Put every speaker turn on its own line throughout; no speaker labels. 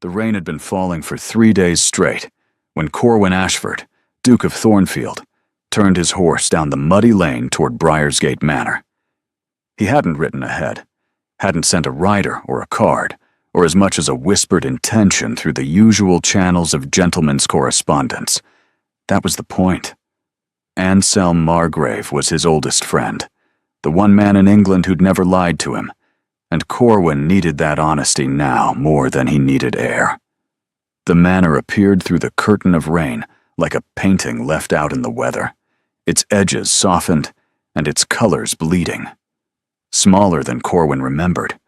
The rain had been falling for 3 days straight when Corwin Ashford, Duke of Thornfield, turned his horse down the muddy lane toward Briarsgate Manor. He hadn't ridden ahead, hadn't sent a rider or a card, or as much as a whispered intention through the usual channels of gentlemen's correspondence. That was the point. Anselm Margrave was his oldest friend, the one man in England who'd never lied to him, and Corwin needed that honesty now more than he needed air. The manor appeared through the curtain of rain like a painting left out in the weather, its edges softened and its colors bleeding. Smaller than Corwin remembered,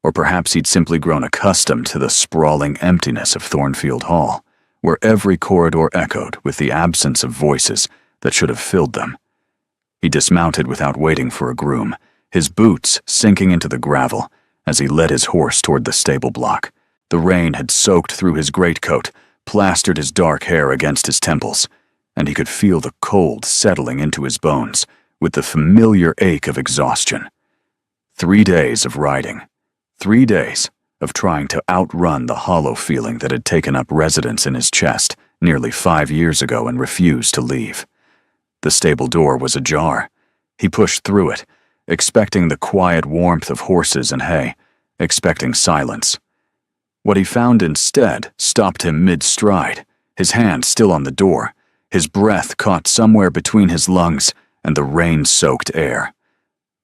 or perhaps he'd simply grown accustomed to the sprawling emptiness of Thornfield Hall, where every corridor echoed with the absence of voices that should have filled them. He dismounted without waiting for a groom, his boots sinking into the gravel as he led his horse toward the stable block. The rain had soaked through his greatcoat, plastered his dark hair against his temples, and he could feel the cold settling into his bones with the familiar ache of exhaustion. 3 days of riding. 3 days of trying to outrun the hollow feeling that had taken up residence in his chest nearly 5 years ago and refused to leave. The stable door was ajar. He pushed through it, expecting the quiet warmth of horses and hay, expecting silence. What he found instead stopped him mid-stride, his hand still on the door, his breath caught somewhere between his lungs and the rain-soaked air.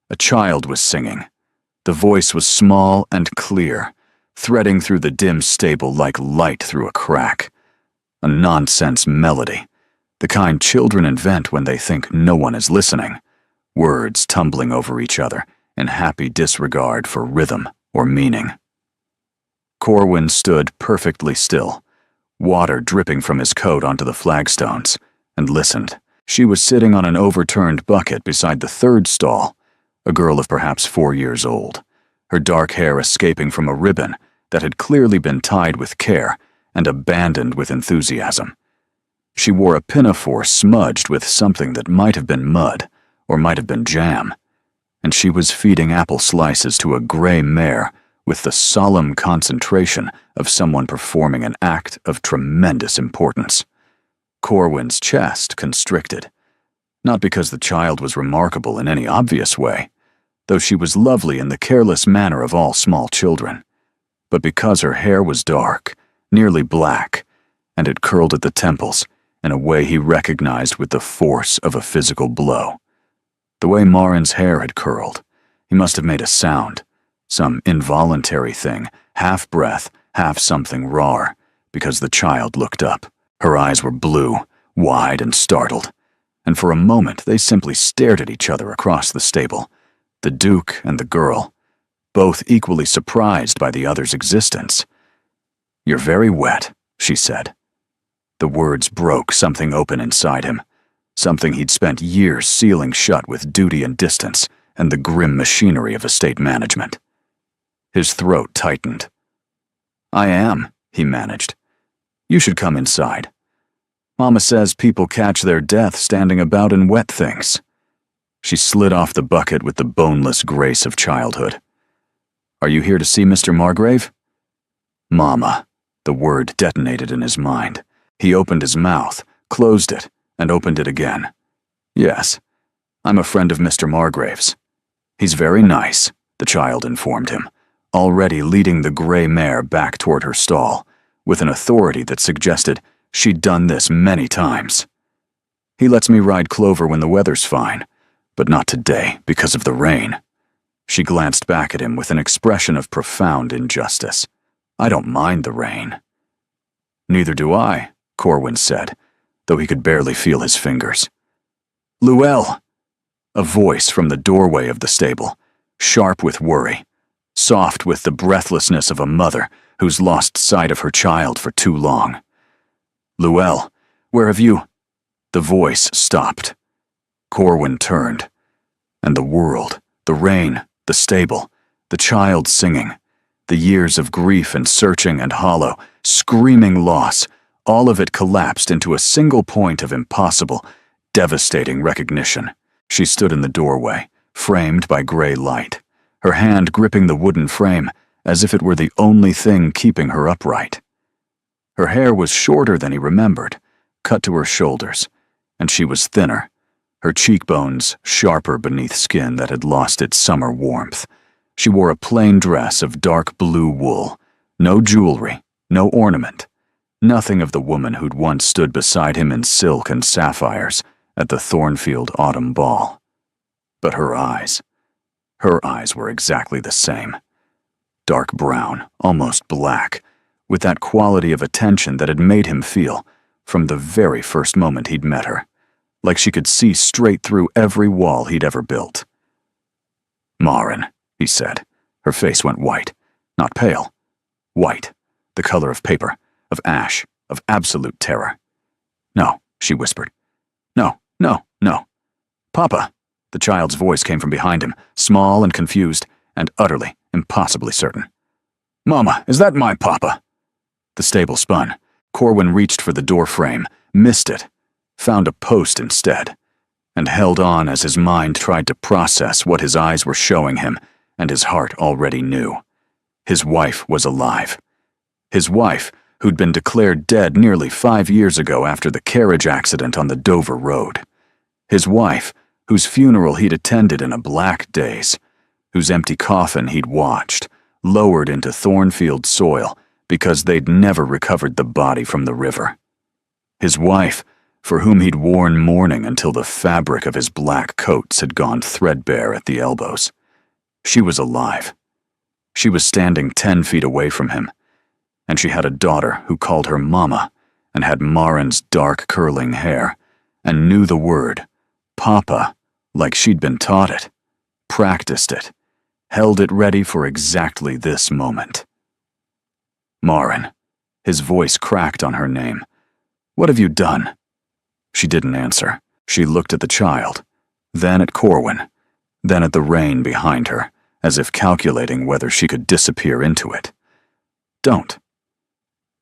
A child was singing. The voice was small and clear, threading through the dim stable like light through a crack. A nonsense melody, the kind children invent when they think no one is listening, words tumbling over each other in happy disregard for rhythm or meaning. Corwin stood perfectly still, water dripping from his coat onto the flagstones, and listened. She was sitting on an overturned bucket beside the third stall, a girl of perhaps 4 years old, her dark hair escaping from a ribbon that had clearly been tied with care and abandoned with enthusiasm. She wore a pinafore smudged with something that might have been mud or might have been jam, and she was feeding apple slices to a gray mare with the solemn concentration of someone performing an act of tremendous importance. Corwin's chest constricted, not because the child was remarkable in any obvious way, though she was lovely in the careless manner of all small children, but because her hair was dark, nearly black, and it curled at the temples in a way he recognized with the force of a physical blow. The way Marin's hair had curled, he must have made a sound, some involuntary thing, half breath, half something raw, because the child looked up. Her eyes were blue, wide and startled, and for a moment they simply stared at each other across the stable, the Duke and the girl, both equally surprised by the other's existence. "You're very wet," she said. The words broke something open inside him, something he'd spent years sealing shut with duty and distance and the grim machinery of estate management. His throat tightened. "I am," he managed. "You should come inside. Mama says people catch their death standing about in wet things." She slid off the bucket with the boneless grace of childhood. "Are you here to see Mr. Margrave?" Mama. The word detonated in his mind. He opened his mouth, closed it, and opened it again. "Yes, I'm a friend of Mr. Margrave's. He's very nice," the child informed him, already leading the gray mare back toward her stall, with an authority that suggested she'd done this many times. "He lets me ride Clover when the weather's fine, but not today because of the rain." She glanced back at him with an expression of profound injustice. "I don't mind the rain." "Neither do I," Corwin said, though he could barely feel his fingers. "Luelle!" A voice from the doorway of the stable, sharp with worry, soft with the breathlessness of a mother who's lost sight of her child for too long. "Luelle, where have you—" The voice stopped. Corwin turned, and the world, the rain, the stable, the child singing, the years of grief and searching and hollow, screaming loss, all of it collapsed into a single point of impossible, devastating recognition. She stood in the doorway, framed by gray light, her hand gripping the wooden frame as if it were the only thing keeping her upright. Her hair was shorter than he remembered, cut to her shoulders, and she was thinner, her cheekbones sharper beneath skin that had lost its summer warmth. She wore a plain dress of dark blue wool, no jewelry, no ornament, nothing of the woman who'd once stood beside him in silk and sapphires at the Thornfield autumn ball. But her eyes were exactly the same. Dark brown, almost black, with that quality of attention that had made him feel, from the very first moment he'd met her, like she could see straight through every wall he'd ever built. "Maren," he said. Her face went white, not pale. White, the color of paper, of ash, of absolute terror. "No," she whispered. "No, no, no. Papa!" The child's voice came from behind him, small and confused, and utterly, impossibly certain. "Mama, is that my papa?" The stable spun. Corwin reached for the door frame, missed it, found a post instead, and held on as his mind tried to process what his eyes were showing him and his heart already knew. His wife was alive. His wife, who'd been declared dead nearly 5 years ago after the carriage accident on the Dover Road. His wife, whose funeral he'd attended in a black daze, whose empty coffin he'd watched, lowered into Thornfield soil because they'd never recovered the body from the river. His wife, for whom he'd worn mourning until the fabric of his black coats had gone threadbare at the elbows. She was alive. She was standing 10 feet away from him, and she had a daughter who called her Mama and had Maren's dark curling hair and knew the word, Papa, like she'd been taught it, practiced it, held it ready for exactly this moment. "Maren." His voice cracked on her name. "What have you done?" She didn't answer. She looked at the child, then at Corwin, then at the rain behind her, as if calculating whether she could disappear into it. "Don't."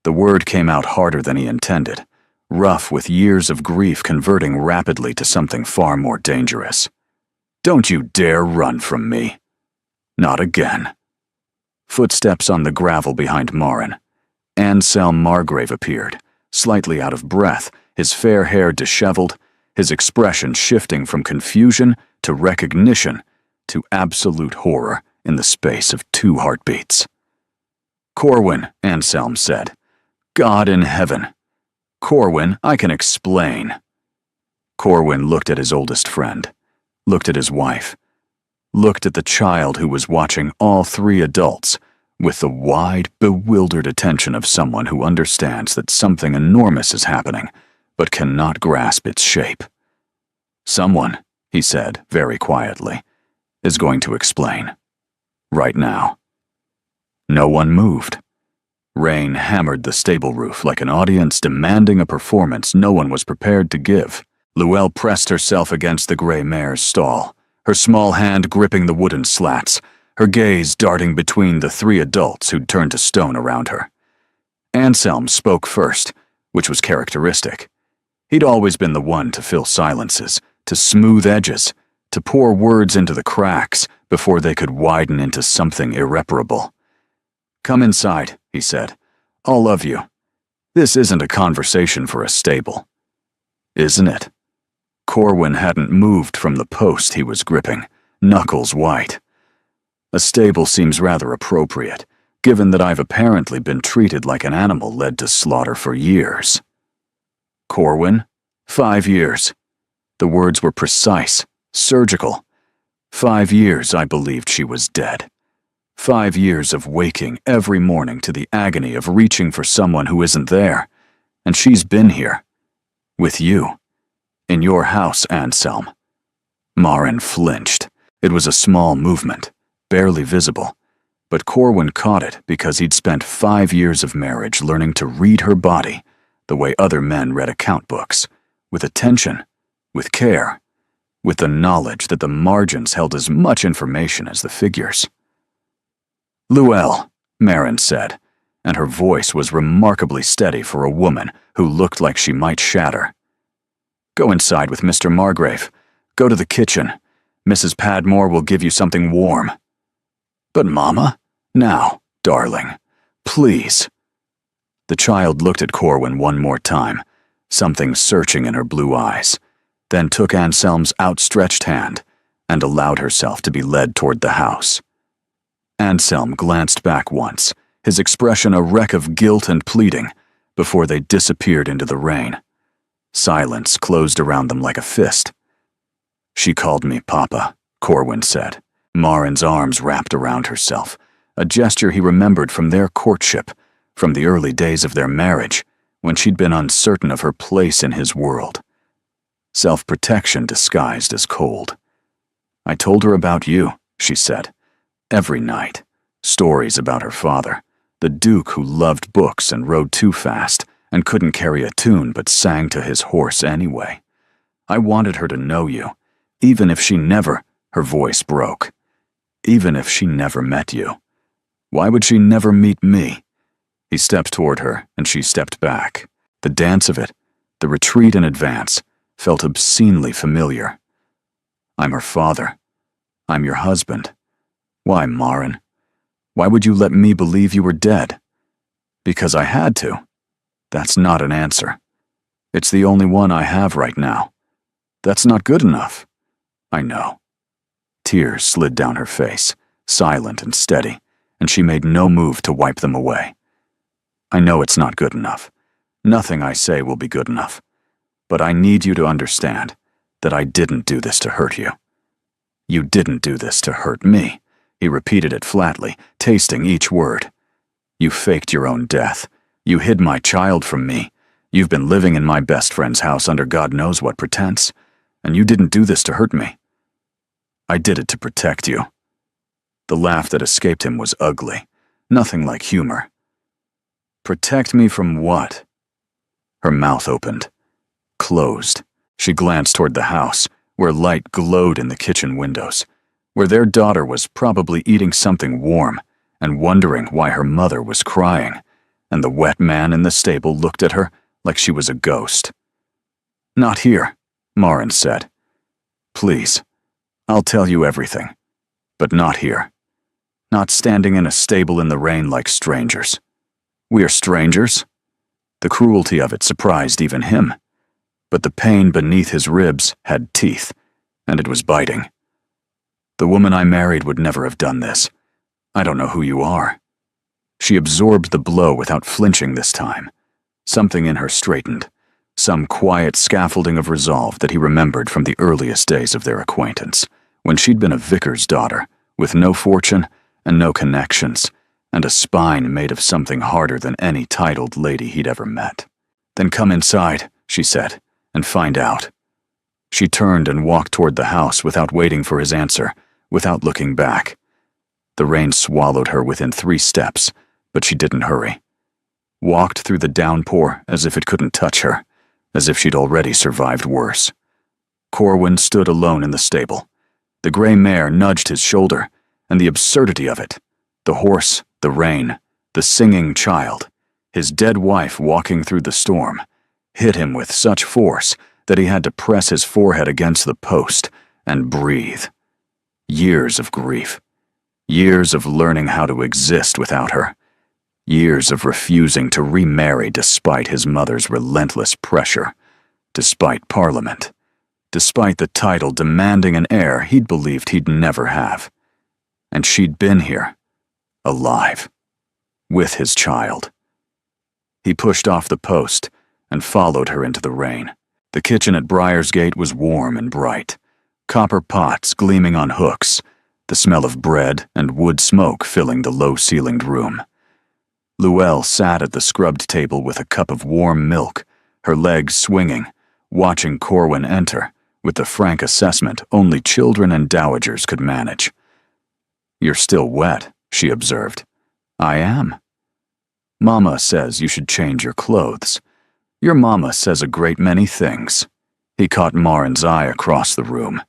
The word came out harder than he intended, rough with years of grief converting rapidly to something far more dangerous. "Don't you dare run from me. Not again." Footsteps on the gravel behind Maren. Anselm Margrave appeared, slightly out of breath, his fair hair disheveled, his expression shifting from confusion to recognition to absolute horror in the space of 2 heartbeats. "Corwin," Anselm said. "God in heaven. Corwin, I can explain." Corwin looked at his oldest friend, looked at his wife, looked at the child who was watching all 3 adults with the wide, bewildered attention of someone who understands that something enormous is happening, but cannot grasp its shape. "Someone," he said very quietly, "is going to explain. Right now." No one moved. Rain hammered the stable roof like an audience demanding a performance no one was prepared to give. Luelle pressed herself against the gray mare's stall, her small hand gripping the wooden slats, her gaze darting between the 3 adults who'd turned to stone around her. Anselm spoke first, which was characteristic. He'd always been the one to fill silences, to smooth edges, to pour words into the cracks before they could widen into something irreparable. "Come inside," he said. "All of you. This isn't a conversation for a stable." "Isn't it?" Corwin hadn't moved from the post he was gripping, knuckles white. "A stable seems rather appropriate, given that I've apparently been treated like an animal led to slaughter for years." "Corwin? 5 years." The words were precise, surgical. 5 years I believed she was dead. 5 years of waking every morning to the agony of reaching for someone who isn't there. And she's been here. With you. In your house, Anselm. Maren flinched. It was a small movement, barely visible. But Corwin caught it because he'd spent 5 years of marriage learning to read her body the way other men read account books, with attention, with care, with the knowledge that the margins held as much information as the figures. "Luelle," Maren said, and her voice was remarkably steady for a woman who looked like she might shatter. "Go inside with Mr. Margrave. Go to the kitchen. Mrs. Padmore will give you something warm." "But Mama, now, Darling, please." The child looked at Corwin one more time, something searching in her blue eyes, then took Anselm's outstretched hand and allowed herself to be led toward the house. Anselm glanced back once, his expression a wreck of guilt and pleading, before they disappeared into the rain. Silence closed around them like a fist. "She called me Papa," Corwin said, Marin's arms wrapped around herself, a gesture he remembered from their courtship, from the early days of their marriage, when she'd been uncertain of her place in his world. Self-protection disguised as cold. "I told her about you," she said. "Every night. Stories about her father, the Duke who loved books and rode too fast and couldn't carry a tune but sang to his horse anyway. I wanted her to know you, even if she never," her voice broke, "even if she never met you. Why would she never meet me?" He stepped toward her, and she stepped back. The dance of it, the retreat in advance, felt obscenely familiar. "I'm her father. I'm your husband. Why, Marin? Why would you let me believe you were dead?" "Because I had to." "That's not an answer. It's the only one I have right now." "That's not good enough." "I know." Tears slid down her face, silent and steady, and she made no move to wipe them away. "I know it's not good enough. Nothing I say will be good enough. But I need you to understand that I didn't do this to hurt you." "You didn't do this to hurt me," he repeated it flatly, tasting each word. "You faked your own death. You hid my child from me. You've been living in my best friend's house under God knows what pretense, and you didn't do this to hurt me." "I did it to protect you." The laugh that escaped him was ugly, nothing like humor. "Protect me from what?" Her mouth opened, closed. She glanced toward the house, where light glowed in the kitchen windows, where their daughter was probably eating something warm and wondering why her mother was crying, and the wet man in the stable looked at her like she was a ghost. "Not here," Marin said. "Please, I'll tell you everything, but not here. Not standing in a stable in the rain like strangers." "We're strangers?" The cruelty of it surprised even him, but the pain beneath his ribs had teeth, and it was biting. "The woman I married would never have done this. I don't know who you are." She absorbed the blow without flinching this time. Something in her straightened, some quiet scaffolding of resolve that he remembered from the earliest days of their acquaintance, when she'd been a vicar's daughter, with no fortune and no connections, and a spine made of something harder than any titled lady he'd ever met. "Then come inside," she said, "and find out." She turned and walked toward the house without waiting for his answer, without looking back. The rain swallowed her within 3 steps, but she didn't hurry. Walked through the downpour as if it couldn't touch her, as if she'd already survived worse. Corwin stood alone in the stable. The gray mare nudged his shoulder, and the absurdity of it. The horse, the rain, the singing child, his dead wife walking through the storm, hit him with such force that he had to press his forehead against the post and breathe. Years of grief. Years of learning how to exist without her. Years of refusing to remarry despite his mother's relentless pressure, despite Parliament, despite the title demanding an heir he'd believed he'd never have. And she'd been here, alive, with his child. He pushed off the post and followed her into the rain. The kitchen at Briarsgate was warm and bright, copper pots gleaming on hooks, the smell of bread and wood smoke filling the low-ceilinged room. Luelle sat at the scrubbed table with a cup of warm milk, her legs swinging, watching Corwin enter, with the frank assessment only children and dowagers could manage. "You're still wet," she observed. "I am." "Mama says you should change your clothes. Your mama says a great many things." He caught Marin's eye across the room.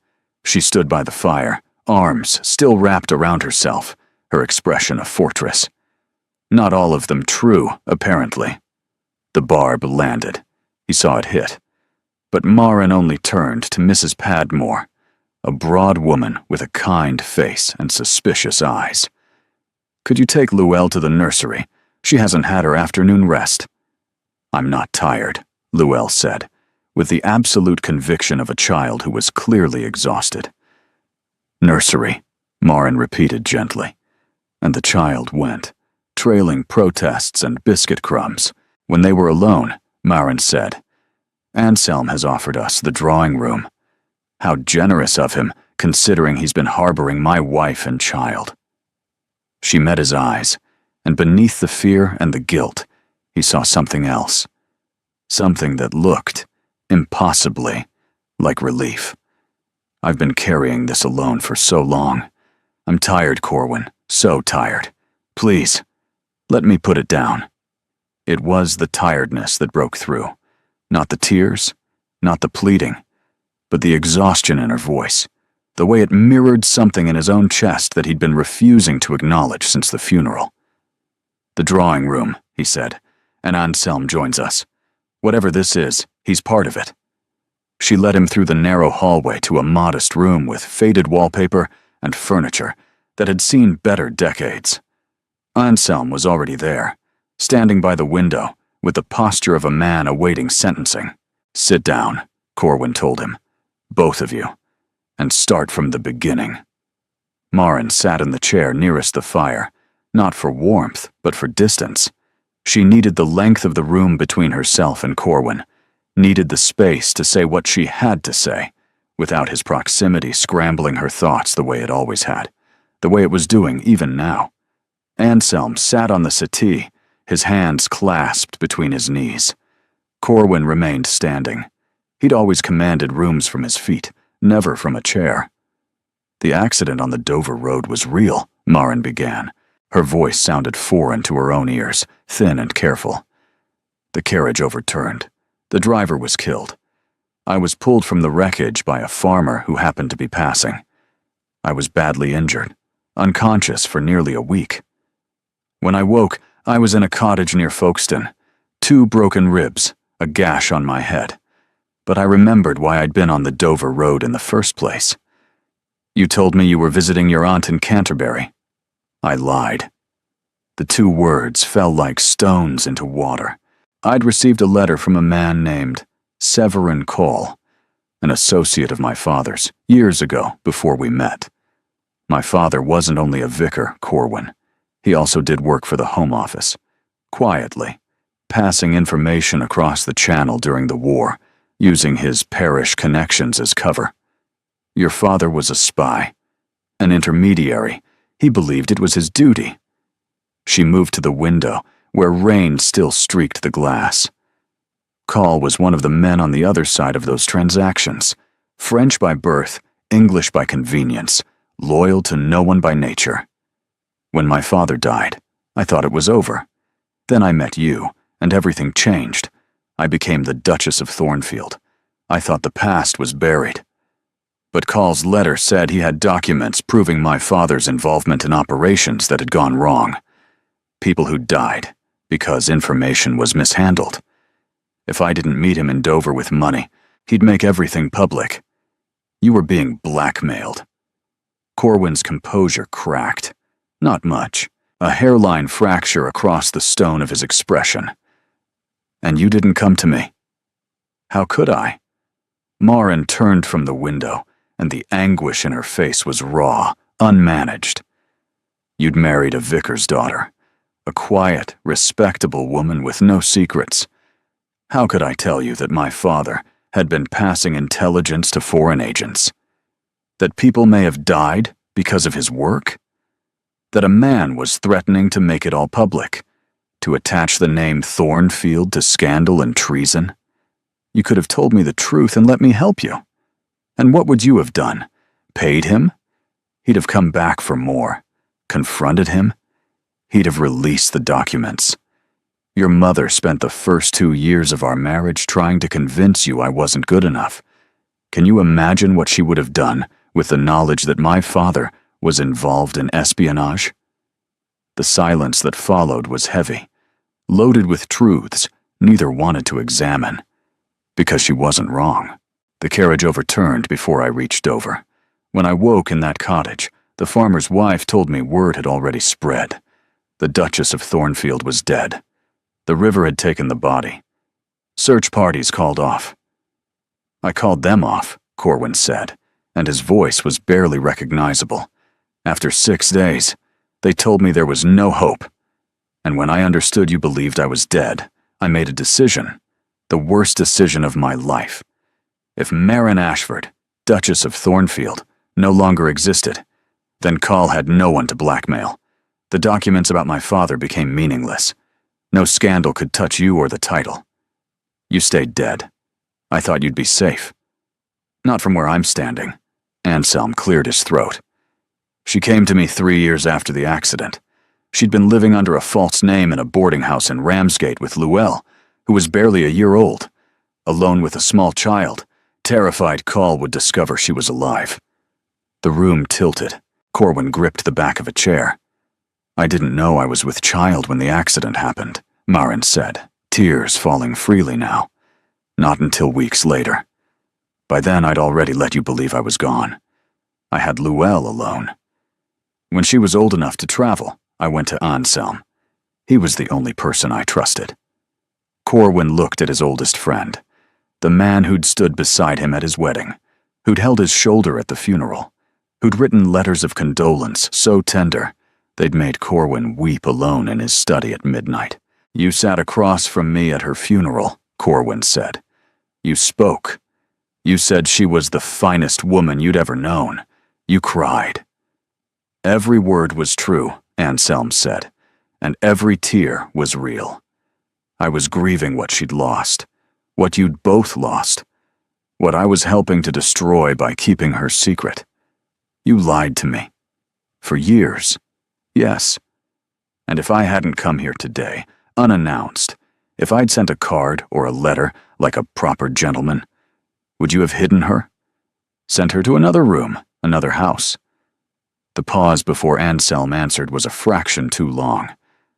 She stood by the fire, arms still wrapped around herself, her expression a fortress. Not all of them true, apparently. The barb landed. He saw it hit. But Marin only turned to Mrs. Padmore, a broad woman with a kind face and suspicious eyes. Could you take Luelle to the nursery? She hasn't had her afternoon rest." "I'm not tired," Luelle said, with the absolute conviction of a child who was clearly exhausted. "Nursery," Marin repeated gently, and the child went, trailing protests and biscuit crumbs. When they were alone, Marin said, "Anselm has offered us the drawing room. How generous of him, considering he's been harboring my wife and child." She met his eyes, and beneath the fear and the guilt, he saw something else. Something that looked, impossibly, like relief. "I've been carrying this alone for so long. I'm tired, Corwin, so tired. Please, let me put it down." It was the tiredness that broke through. Not the tears, not the pleading, but the exhaustion in her voice, the way it mirrored something in his own chest that he'd been refusing to acknowledge since the funeral. "The drawing room," he said, "and Anselm joins us. Whatever this is, he's part of it." She led him through the narrow hallway to a modest room with faded wallpaper and furniture that had seen better decades. Anselm was already there, standing by the window with the posture of a man awaiting sentencing. "Sit down," Corwin told him, "both of you, and start from the beginning." Marin sat in the chair nearest the fire, not for warmth, but for distance. She needed the length of the room between herself and Corwin, needed the space to say what she had to say, without his proximity scrambling her thoughts the way it always had, the way it was doing even now. Anselm sat on the settee, his hands clasped between his knees. Corwin remained standing. He'd always commanded rooms from his feet, never from a chair. "The accident on the Dover Road was real," Marin began. Her voice sounded foreign to her own ears, thin and careful. "The carriage overturned. The driver was killed. I was pulled from the wreckage by a farmer who happened to be passing. I was badly injured, unconscious for nearly a week. When I woke, I was in a cottage near Folkestone, 2 broken ribs, a gash on my head. But I remembered why I'd been on the Dover Road in the first place. You told me you were visiting your aunt in Canterbury. I lied." The 2 words fell like stones into water. I'd received a letter from a man named Severin Cole, an associate of my father's, years ago before we met. My father wasn't only a vicar, Corwin. He also did work for the Home Office, quietly, passing information across the channel during the war, using his parish connections as cover. Your father was a spy, an intermediary. He believed it was his duty. She moved to the window, where rain still streaked the glass. Call was one of the men on the other side of those transactions. French by birth, English by convenience, loyal to no one by nature. When my father died, I thought it was over. Then I met you, and everything changed. I became the Duchess of Thornfield. I thought the past was buried. But Call's letter said he had documents proving my father's involvement in operations that had gone wrong. People who died because information was mishandled. If I didn't meet him in Dover with money, he'd make everything public. You were being blackmailed. Corwin's composure cracked. Not much. A hairline fracture across the stone of his expression. And you didn't come to me. How could I? Marin turned from the window, and the anguish in her face was raw, unmanaged. You'd married a vicar's daughter, a quiet, respectable woman with no secrets. How could I tell you that my father had been passing intelligence to foreign agents? That people may have died because of his work? That a man was threatening to make it all public, to attach the name Thornfield to scandal and treason? You could have told me the truth and let me help you. And what would you have done? Paid him? He'd have come back for more. Confronted him? He'd have released the documents. Your mother spent the first 2 years of our marriage trying to convince you I wasn't good enough. Can you imagine what she would have done with the knowledge that my father was involved in espionage? The silence that followed was heavy, loaded with truths neither wanted to examine. Because she wasn't wrong. The carriage overturned before I reached Dover. When I woke in that cottage, the farmer's wife told me word had already spread. The Duchess of Thornfield was dead. The river had taken the body. Search parties called off. I called them off, Corwin said, and his voice was barely recognizable. After 6 days, they told me there was no hope. And when I understood you believed I was dead, I made a decision. The worst decision of my life. If Marin Ashford, Duchess of Thornfield, no longer existed, then Call had no one to blackmail. The documents about my father became meaningless. No scandal could touch you or the title. You stayed dead. I thought you'd be safe. Not from where I'm standing. Anselm cleared his throat. She came to me 3 years after the accident. She'd been living under a false name in a boarding house in Ramsgate with Llewellyn, who was barely a year old. Alone with a small child, terrified Call would discover she was alive. The room tilted. Corwin gripped the back of a chair. I didn't know I was with child when the accident happened, Marin said, tears falling freely now. Not until weeks later. By then I'd already let you believe I was gone. I had Llewellyn alone. When she was old enough to travel, I went to Anselm. He was the only person I trusted. Corwin looked at his oldest friend, the man who'd stood beside him at his wedding, who'd held his shoulder at the funeral, who'd written letters of condolence so tender they'd made Corwin weep alone in his study at midnight. You sat across from me at her funeral, Corwin said. You spoke. You said she was the finest woman you'd ever known. You cried. Every word was true, Anselm said, and every tear was real. I was grieving what she'd lost, what you'd both lost, what I was helping to destroy by keeping her secret. You lied to me. For years. Yes. And if I hadn't come here today, unannounced, if I'd sent a card or a letter like a proper gentleman, would you have hidden her? Sent her to another room, another house? The pause before Anselm answered was a fraction too long,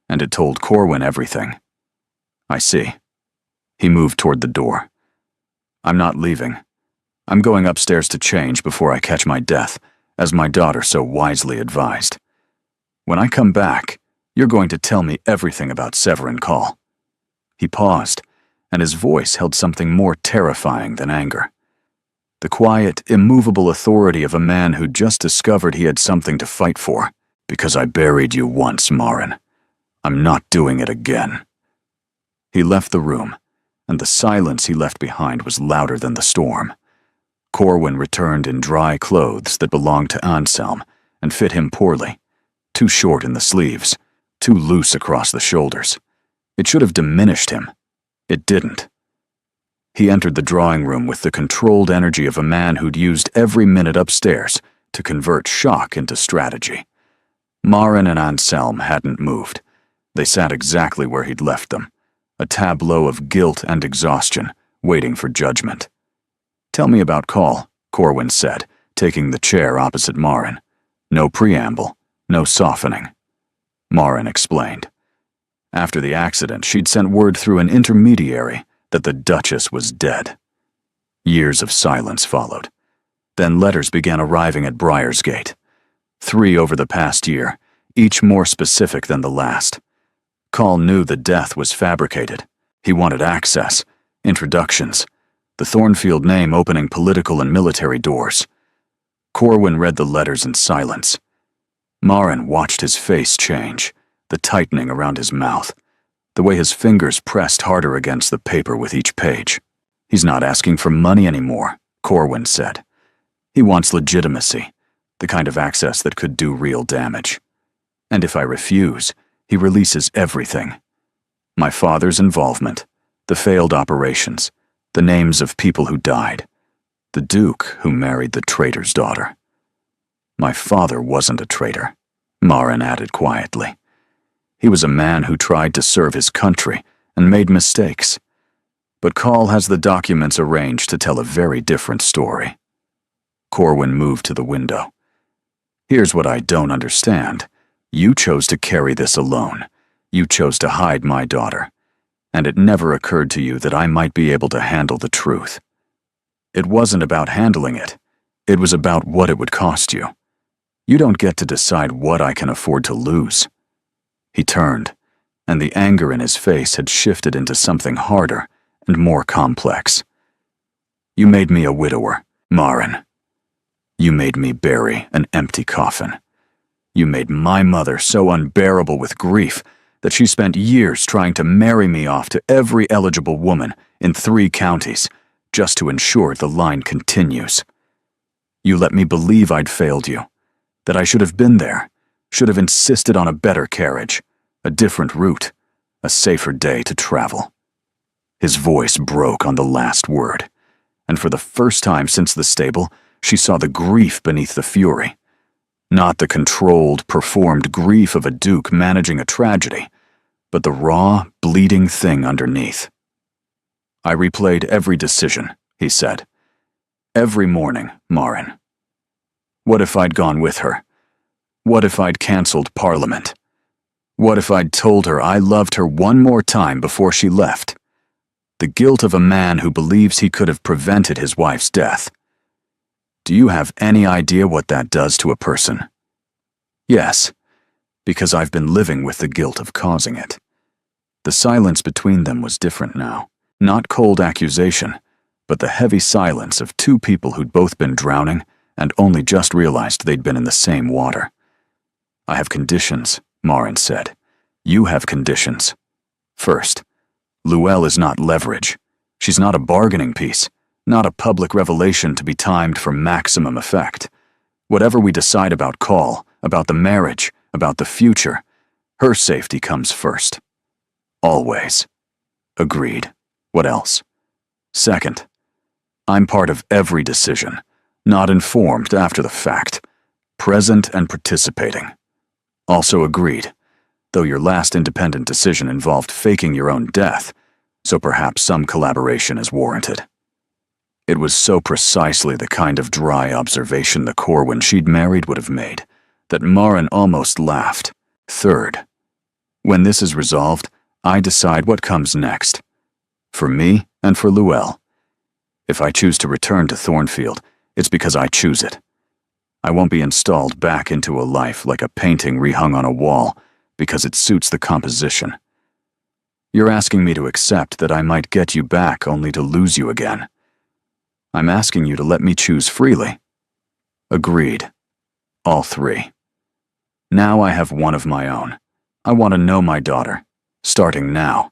and it told Corwin everything. I see. He moved toward the door. I'm not leaving. I'm going upstairs to change before I catch my death, as my daughter so wisely advised. When I come back, you're going to tell me everything about Severin Call. He paused, and his voice held something more terrifying than anger. The quiet, immovable authority of a man who'd just discovered he had something to fight for. Because I buried you once, Marin. I'm not doing it again. He left the room, and the silence he left behind was louder than the storm. Corwin returned in dry clothes that belonged to Anselm and fit him poorly. Too short in the sleeves, too loose across the shoulders. It should have diminished him. It didn't. He entered the drawing room with the controlled energy of a man who'd used every minute upstairs to convert shock into strategy. Marin and Anselm hadn't moved. They sat exactly where he'd left them, a tableau of guilt and exhaustion, waiting for judgment. Tell me about Call, Corwin said, taking the chair opposite Marin. No preamble. No softening. Marin explained. After the accident, she'd sent word through an intermediary that the Duchess was dead. Years of silence followed. Then letters began arriving at Briarsgate. 3 over the past year, each more specific than the last. Call knew the death was fabricated. He wanted access, introductions, the Thornfield name opening political and military doors. Corwin read the letters in silence. Marin watched his face change, the tightening around his mouth, the way his fingers pressed harder against the paper with each page. He's not asking for money anymore, Corwin said. He wants legitimacy, the kind of access that could do real damage. And if I refuse, he releases everything. My father's involvement, the failed operations, the names of people who died, the Duke who married the traitor's daughter. My father wasn't a traitor, Marin added quietly. He was a man who tried to serve his country and made mistakes. But Call has the documents arranged to tell a very different story. Corwin moved to the window. Here's what I don't understand. You chose to carry this alone. You chose to hide my daughter. And it never occurred to you that I might be able to handle the truth. It wasn't about handling it. It was about what it would cost you. You don't get to decide what I can afford to lose. He turned, and the anger in his face had shifted into something harder and more complex. You made me a widower, Marin. You made me bury an empty coffin. You made my mother so unbearable with grief that she spent years trying to marry me off to every eligible woman in 3 counties just to ensure the line continues. You let me believe I'd failed you, that I should have been there, should have insisted on a better carriage, a different route, a safer day to travel. His voice broke on the last word, and for the first time since the stable, she saw the grief beneath the fury. Not the controlled, performed grief of a duke managing a tragedy, but the raw, bleeding thing underneath. I replayed every decision, he said. Every morning, Marin. What if I'd gone with her? What if I'd cancelled Parliament? What if I'd told her I loved her one more time before she left? The guilt of a man who believes he could have prevented his wife's death. Do you have any idea what that does to a person? Yes, because I've been living with the guilt of causing it. The silence between them was different now. Not cold accusation, but the heavy silence of 2 people who'd both been drowning and only just realized they'd been in the same water. I have conditions, Marin said. You have conditions. First, Luelle is not leverage. She's not a bargaining piece, not a public revelation to be timed for maximum effect. Whatever we decide about Call, about the marriage, about the future, her safety comes first. Always. Agreed. What else? Second, I'm part of every decision, not informed after the fact, present and participating. Also agreed, though your last independent decision involved faking your own death, so perhaps some collaboration is warranted. It was so precisely the kind of dry observation the Corwin she'd married would have made that Marin almost laughed. Third, when this is resolved, I decide what comes next. For me and for Luelle. If I choose to return to Thornfield, it's because I choose it. I won't be installed back into a life like a painting rehung on a wall because it suits the composition. You're asking me to accept that I might get you back only to lose you again. I'm asking you to let me choose freely. Agreed. All 3. Now I have one of my own. I want to know my daughter, starting now.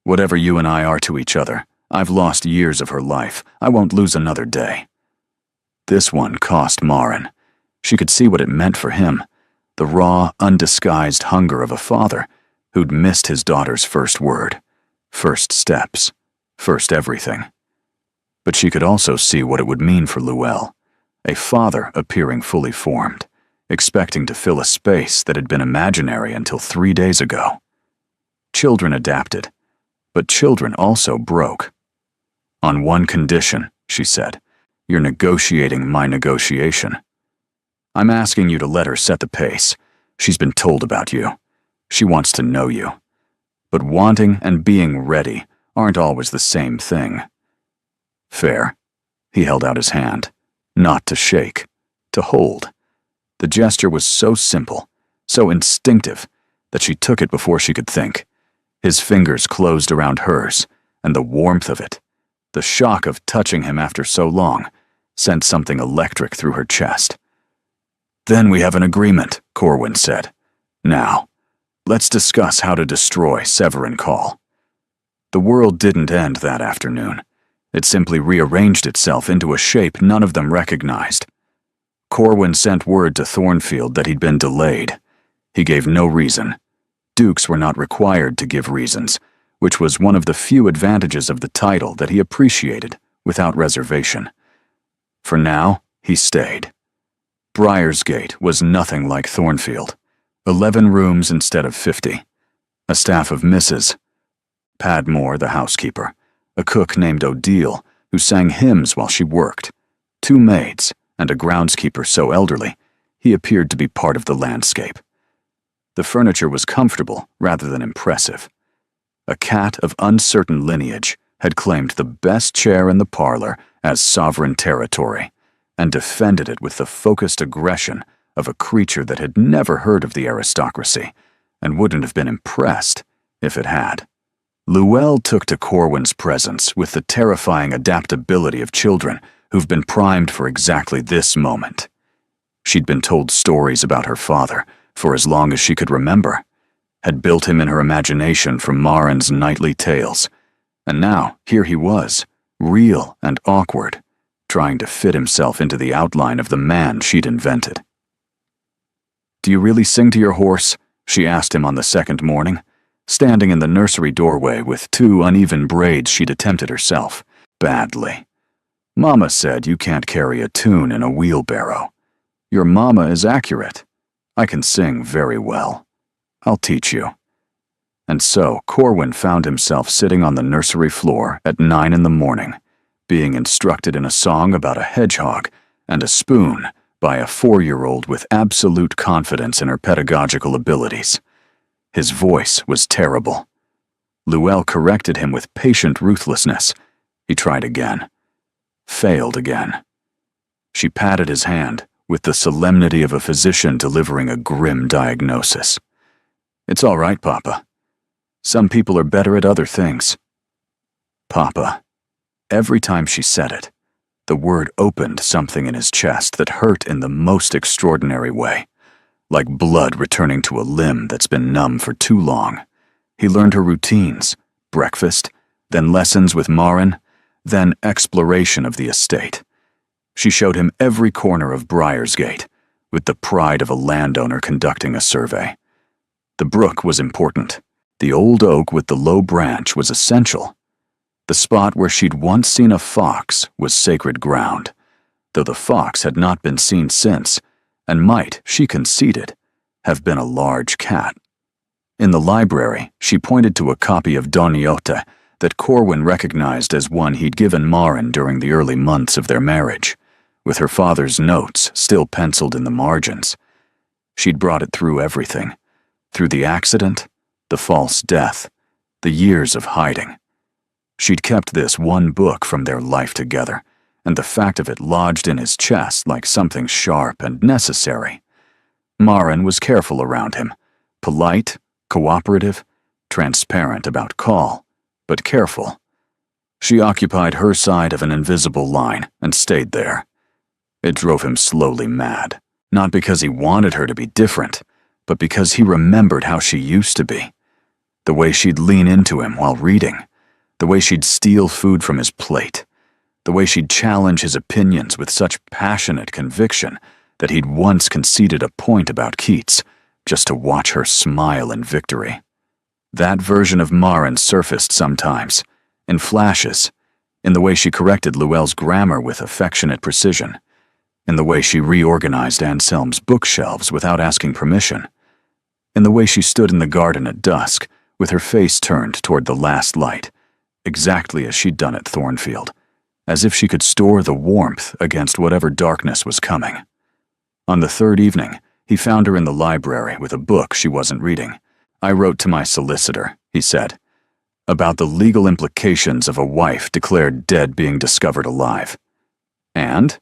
Whatever you and I are to each other, I've lost years of her life. I won't lose another day. This one cost Marin. She could see what it meant for him, the raw, undisguised hunger of a father who'd missed his daughter's first word, first steps, first everything. But she could also see what it would mean for Luelle, a father appearing fully formed, expecting to fill a space that had been imaginary until 3 days ago. Children adapted, but children also broke. On one condition, she said, you're negotiating my negotiation. I'm asking you to let her set the pace. She's been told about you. She wants to know you. But wanting and being ready aren't always the same thing. Fair. He held out his hand, not to shake, to hold. The gesture was so simple, so instinctive, that she took it before she could think. His fingers closed around hers, and the warmth of it, the shock of touching him after so long, sent something electric through her chest. Then we have an agreement, Corwin said. Now, let's discuss how to destroy Severin Call. The world didn't end that afternoon. It simply rearranged itself into a shape none of them recognized. Corwin sent word to Thornfield that he'd been delayed. He gave no reason. Dukes were not required to give reasons, which was one of the few advantages of the title that he appreciated without reservation. For now, he stayed. Briarsgate was nothing like Thornfield. 11 rooms instead of 50. A staff of misses. Padmore, the housekeeper. A cook named Odile, who sang hymns while she worked. 2 maids, and a groundskeeper so elderly, he appeared to be part of the landscape. The furniture was comfortable rather than impressive. A cat of uncertain lineage had claimed the best chair in the parlor as sovereign territory, and defended it with the focused aggression of a creature that had never heard of the aristocracy, and wouldn't have been impressed if it had. Llewellyn took to Corwin's presence with the terrifying adaptability of children who've been primed for exactly this moment. She'd been told stories about her father for as long as she could remember, had built him in her imagination from Marin's nightly tales, and now here he was, real and awkward, trying to fit himself into the outline of the man she'd invented. "Do you really sing to your horse?" she asked him on the second morning, standing in the nursery doorway with 2 uneven braids she'd attempted herself, badly. "Mama said you can't carry a tune in a wheelbarrow. Your mama is accurate. I can sing very well. I'll teach you." And so Corwin found himself sitting on the nursery floor at 9 in the morning, being instructed in a song about a hedgehog and a spoon by a 4-year-old with absolute confidence in her pedagogical abilities. His voice was terrible. Llewellyn corrected him with patient ruthlessness. He tried again. Failed again. She patted his hand with the solemnity of a physician delivering a grim diagnosis. "It's all right, Papa. Some people are better at other things." Papa. Every time she said it, the word opened something in his chest that hurt in the most extraordinary way, like blood returning to a limb that's been numb for too long. He learned her routines, breakfast, then lessons with Marin, then exploration of the estate. She showed him every corner of Briarsgate, with the pride of a landowner conducting a survey. The brook was important. The old oak with the low branch was essential. The spot where she'd once seen a fox was sacred ground, though the fox had not been seen since, and might, she conceded, have been a large cat. In the library, she pointed to a copy of Don Quixote that Corwin recognized as one he'd given Marin during the early months of their marriage, with her father's notes still penciled in the margins. She'd brought it through everything, through the accident, the false death, the years of hiding. She'd kept this one book from their life together, and the fact of it lodged in his chest like something sharp and necessary. Marin was careful around him, polite, cooperative, transparent about call, but careful. She occupied her side of an invisible line and stayed there. It drove him slowly mad, not because he wanted her to be different, but because he remembered how she used to be. The way she'd lean into him while reading, the way she'd steal food from his plate, the way she'd challenge his opinions with such passionate conviction that he'd once conceded a point about Keats just to watch her smile in victory. That version of Marin surfaced sometimes, in flashes, in the way she corrected Llewellyn's grammar with affectionate precision, in the way she reorganized Anselm's bookshelves without asking permission, in the way she stood in the garden at dusk with her face turned toward the last light, exactly as she'd done at Thornfield, as if she could store the warmth against whatever darkness was coming. On the third evening, he found her in the library with a book she wasn't reading. "I wrote to my solicitor," he said, "about the legal implications of a wife declared dead being discovered alive." "And?"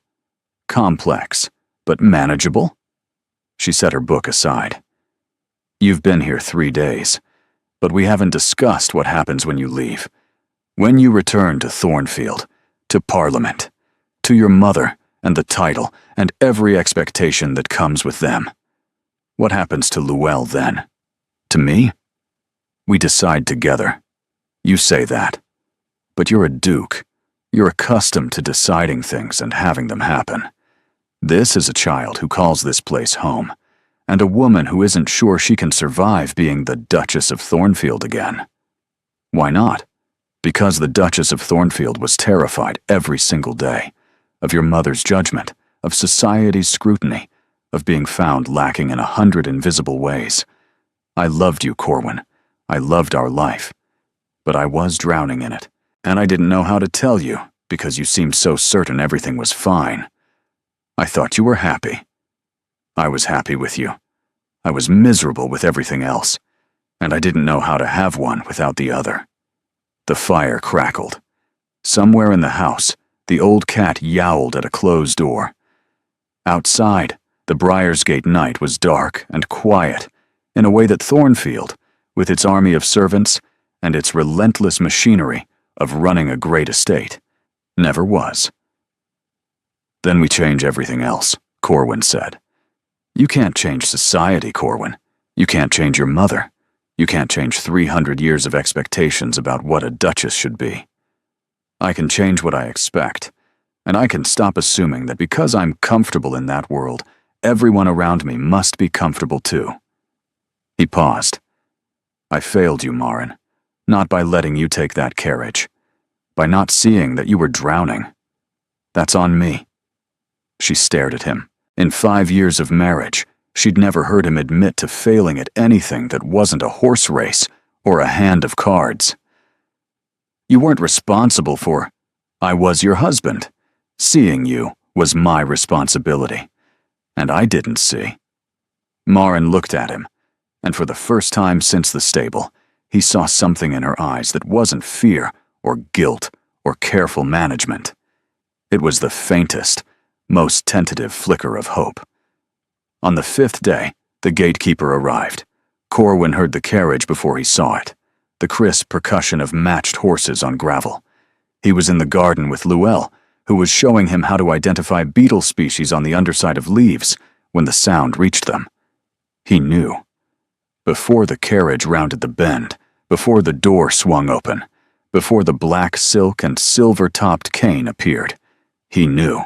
"Complex, but manageable." She set her book aside. "You've been here 3 days, but we haven't discussed what happens when you leave. When you return to Thornfield, to Parliament, to your mother and the title and every expectation that comes with them. What happens to Llewellyn then? To me? We decide together. You say that. But you're a duke. You're accustomed to deciding things and having them happen. This is a child who calls this place home, and a woman who isn't sure she can survive being the Duchess of Thornfield again. Why not? Because the Duchess of Thornfield was terrified every single day of your mother's judgment, of society's scrutiny, of being found lacking in 100 invisible ways. I loved you, Corwin. I loved our life. But I was drowning in it, and I didn't know how to tell you because you seemed so certain everything was fine. I thought you were happy. I was happy with you. I was miserable with everything else, and I didn't know how to have one without the other." The fire crackled. Somewhere in the house, the old cat yowled at a closed door. Outside, the Briarsgate night was dark and quiet, in a way that Thornfield, with its army of servants and its relentless machinery of running a great estate, never was. Then we change everything else, Corwin said. You can't change society, Corwin. You can't change your mother. You can't change 300 years of expectations about what a duchess should be. I can change what I expect, and I can stop assuming that because I'm comfortable in that world, everyone around me must be comfortable too. He paused. I failed you, Marin, not by letting you take that carriage, by not seeing that you were drowning. That's on me. She stared at him. In 5 years of marriage, she'd never heard him admit to failing at anything that wasn't a horse race or a hand of cards. You weren't responsible for. I was your husband. Seeing you was my responsibility. And I didn't see. Marin looked at him, and for the first time since the stable, he saw something in her eyes that wasn't fear or guilt or careful management. It was the faintest, most tentative flicker of hope. On the 5th day, the gatekeeper arrived. Corwin heard the carriage before he saw it, the crisp percussion of matched horses on gravel. He was in the garden with Luelle, who was showing him how to identify beetle species on the underside of leaves when the sound reached them. He knew. Before the carriage rounded the bend, before the door swung open, before the black silk and silver-topped cane appeared, he knew.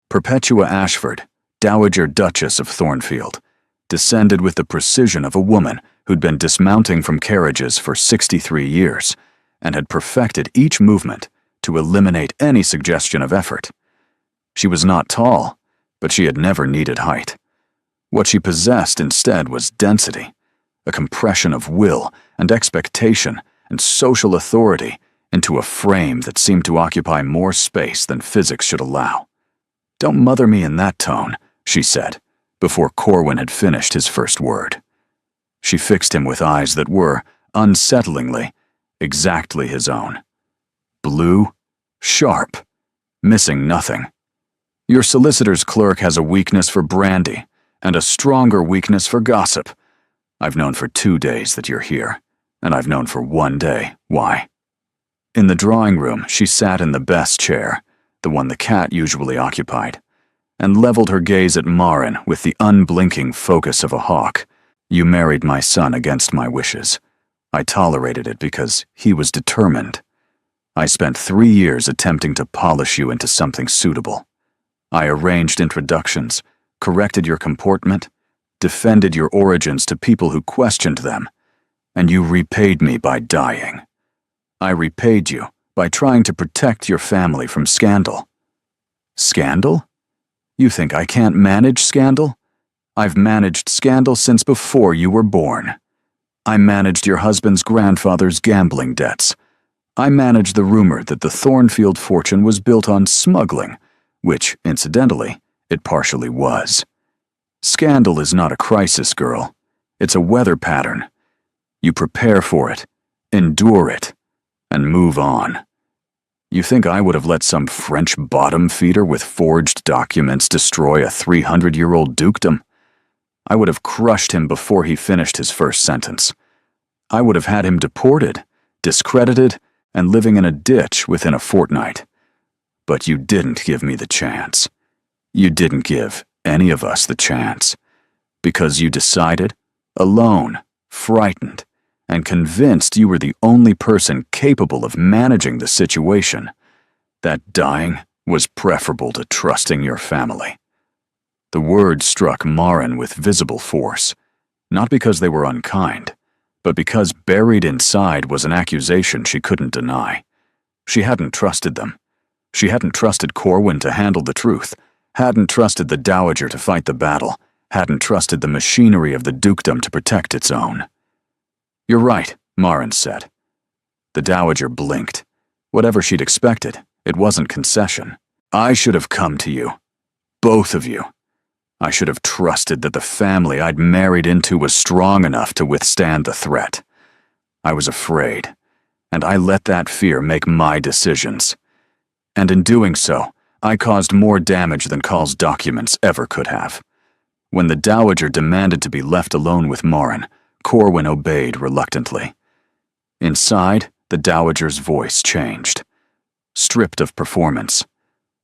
Perpetua Ashford, Dowager Duchess of Thornfield, descended with the precision of a woman who'd been dismounting from carriages for 63 years and had perfected each movement to eliminate any suggestion of effort. She was not tall, but she had never needed height. What she possessed instead was density, a compression of will and expectation and social authority into a frame that seemed to occupy more space than physics should allow. Don't mother me in that tone, she said, before Corwin had finished his first word. She fixed him with eyes that were, unsettlingly, exactly his own. Blue, sharp, missing nothing. Your solicitor's clerk has a weakness for brandy and a stronger weakness for gossip. I've known for 2 days that you're here, and I've known for 1 day why. In the drawing room, she sat in the best chair, the one the cat usually occupied, and leveled her gaze at Marin with the unblinking focus of a hawk. You married my son against my wishes. I tolerated it because he was determined. I spent 3 years attempting to polish you into something suitable. I arranged introductions, corrected your comportment, defended your origins to people who questioned them, and you repaid me by dying. I repaid you by trying to protect your family from scandal. Scandal? You think I can't manage scandal? I've managed scandal since before you were born. I managed your husband's grandfather's gambling debts. I managed the rumor that the Thornfield fortune was built on smuggling, which, incidentally, it partially was. Scandal is not a crisis, girl. It's a weather pattern. You prepare for it, endure it, and move on. You think I would have let some French bottom feeder with forged documents destroy a 300-year-old dukedom? I would have crushed him before he finished his first sentence. I would have had him deported, discredited, and living in a ditch within a fortnight. But you didn't give me the chance. You didn't give any of us the chance. Because you decided, alone, frightened, and convinced you were the only person capable of managing the situation, that dying was preferable to trusting your family. The words struck Marin with visible force, not because they were unkind, but because buried inside was an accusation she couldn't deny. She hadn't trusted them. She hadn't trusted Corwin to handle the truth, hadn't trusted the Dowager to fight the battle, hadn't trusted the machinery of the dukedom to protect its own. You're right, Marin said. The Dowager blinked. Whatever she'd expected, it wasn't concession. I should have come to you. Both of you. I should have trusted that the family I'd married into was strong enough to withstand the threat. I was afraid, and I let that fear make my decisions. And in doing so, I caused more damage than Call's documents ever could have. When the dowager demanded to be left alone with Morin, Corwin obeyed reluctantly. Inside, the dowager's voice changed. Stripped of performance,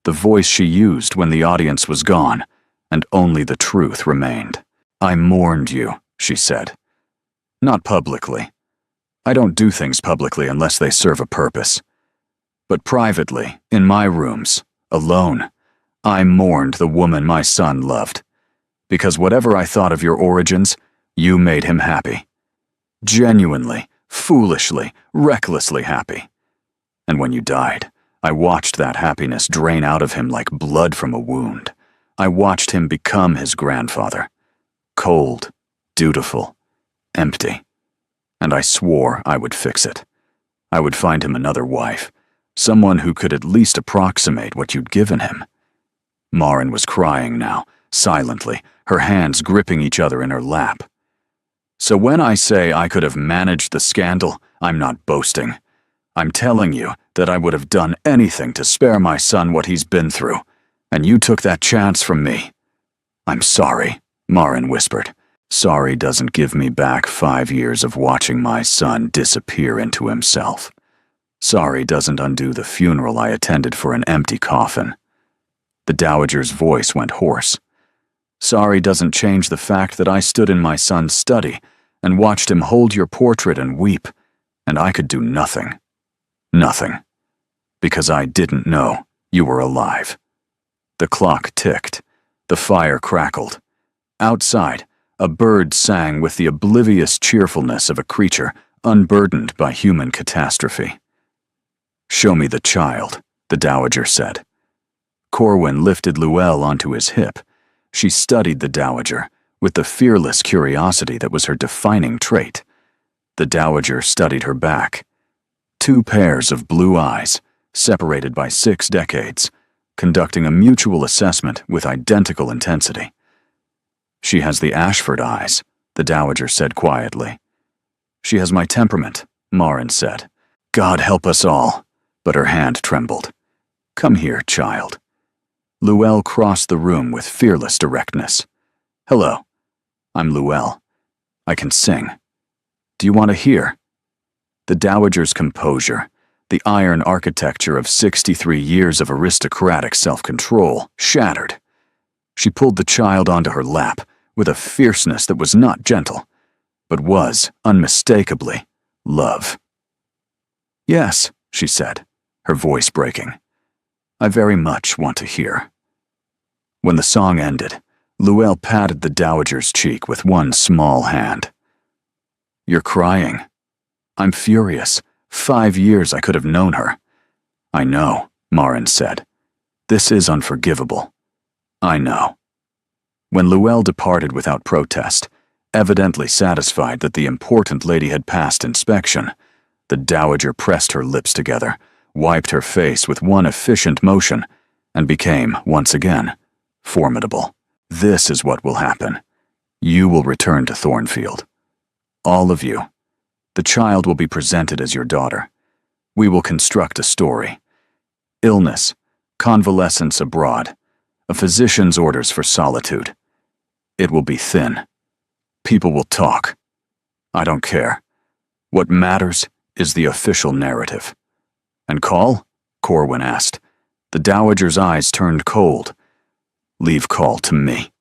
the voice she used when the audience was gone, and only the truth remained. "I mourned you," she said. "Not publicly. I don't do things publicly unless they serve a purpose. But privately, in my rooms, alone, I mourned the woman my son loved. Because whatever I thought of your origins, you made him happy. Genuinely, foolishly, recklessly happy. And when you died, I watched that happiness drain out of him like blood from a wound. I watched him become his grandfather. Cold, dutiful, empty. And I swore I would fix it. I would find him another wife, someone who could at least approximate what you'd given him." Morin was crying now, silently, her hands gripping each other in her lap. "So when I say I could have managed the scandal, I'm not boasting. I'm telling you that I would have done anything to spare my son what he's been through, and you took that chance from me." "I'm sorry," Morin whispered. "Sorry doesn't give me back 5 years of watching my son disappear into himself. Sorry doesn't undo the funeral I attended for an empty coffin." The dowager's voice went hoarse. "Sorry doesn't change the fact that I stood in my son's study and watched him hold your portrait and weep, and I could do nothing. Nothing. Because I didn't know you were alive." The clock ticked. The fire crackled. Outside, a bird sang with the oblivious cheerfulness of a creature unburdened by human catastrophe. "Show me the child," the dowager said. Corwin lifted Luelle onto his hip. She studied the dowager with the fearless curiosity that was her defining trait. The dowager studied her back. 2 pairs of blue eyes, separated by 6 decades, conducting a mutual assessment with identical intensity. "She has the Ashford eyes," the dowager said quietly. "She has my temperament," Morin said. "God help us all," but her hand trembled. "Come here, child." Luelle crossed the room with fearless directness. "Hello, I'm Luelle. I can sing. Do you want to hear?" The dowager's composure, the iron architecture of 63 years of aristocratic self-control, shattered. She pulled the child onto her lap with a fierceness that was not gentle, but was, unmistakably, love. "Yes," she said, her voice breaking. "I very much want to hear." When the song ended, Luelle patted the dowager's cheek with one small hand. "You're crying. I'm furious. 5 years I could have known her." "I know," Morin said. "This is unforgivable. I know." When Luelle departed without protest, evidently satisfied that the important lady had passed inspection, the dowager pressed her lips together, wiped her face with one efficient motion, and became, once again, formidable. "This is what will happen. You will return to Thornfield. All of you. The child will be presented as your daughter. We will construct a story. Illness, convalescence abroad, a physician's orders for solitude. It will be thin. People will talk. I don't care. What matters is the official narrative." "And Call?" Corwin asked. The dowager's eyes turned cold. "Leave Call to me."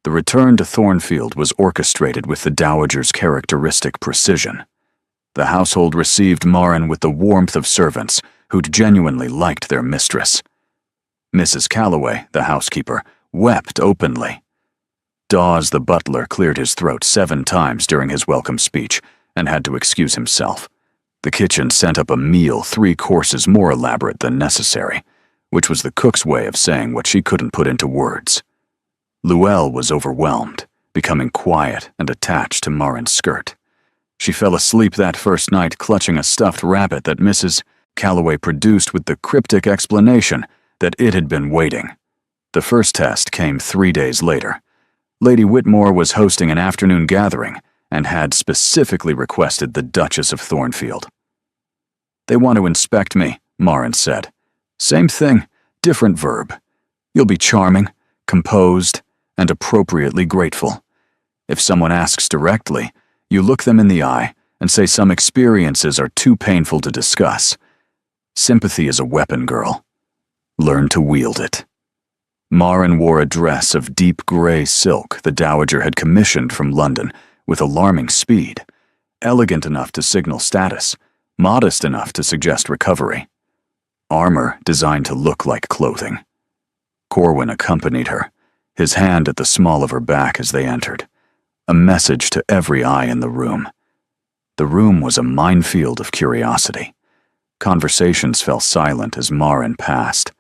The return to Thornfield was orchestrated with the dowager's characteristic precision. The household received Morin with the warmth of servants who'd genuinely liked their mistress. Mrs. Calloway, the housekeeper, wept openly. Dawes, the butler, cleared his throat 7 times during his welcome speech and had to excuse himself. The kitchen sent up a meal 3 courses more elaborate than necessary, which was the cook's way of saying what she couldn't put into words. Luelle was overwhelmed, becoming quiet and attached to Morin's skirt. She fell asleep that first night clutching a stuffed rabbit that Mrs. Calloway produced with the cryptic explanation that it had been waiting. The first test came 3 days later. Lady Whitmore was hosting an afternoon gathering and had specifically requested the Duchess of Thornfield. "They want to inspect me," Morin said. "Same thing, different verb. You'll be charming, composed, and appropriately grateful. If someone asks directly, you look them in the eye and say some experiences are too painful to discuss. Sympathy is a weapon, girl. Learn to wield it. Maren wore a dress of deep gray silk the Dowager had commissioned from London with alarming speed, elegant enough to signal status, modest enough to suggest recovery. Armor designed to look like clothing. Corwin accompanied her, his hand at the small of her back as they entered, a message to every eye in the room. The room was a minefield of curiosity. Conversations fell silent as Maren passed,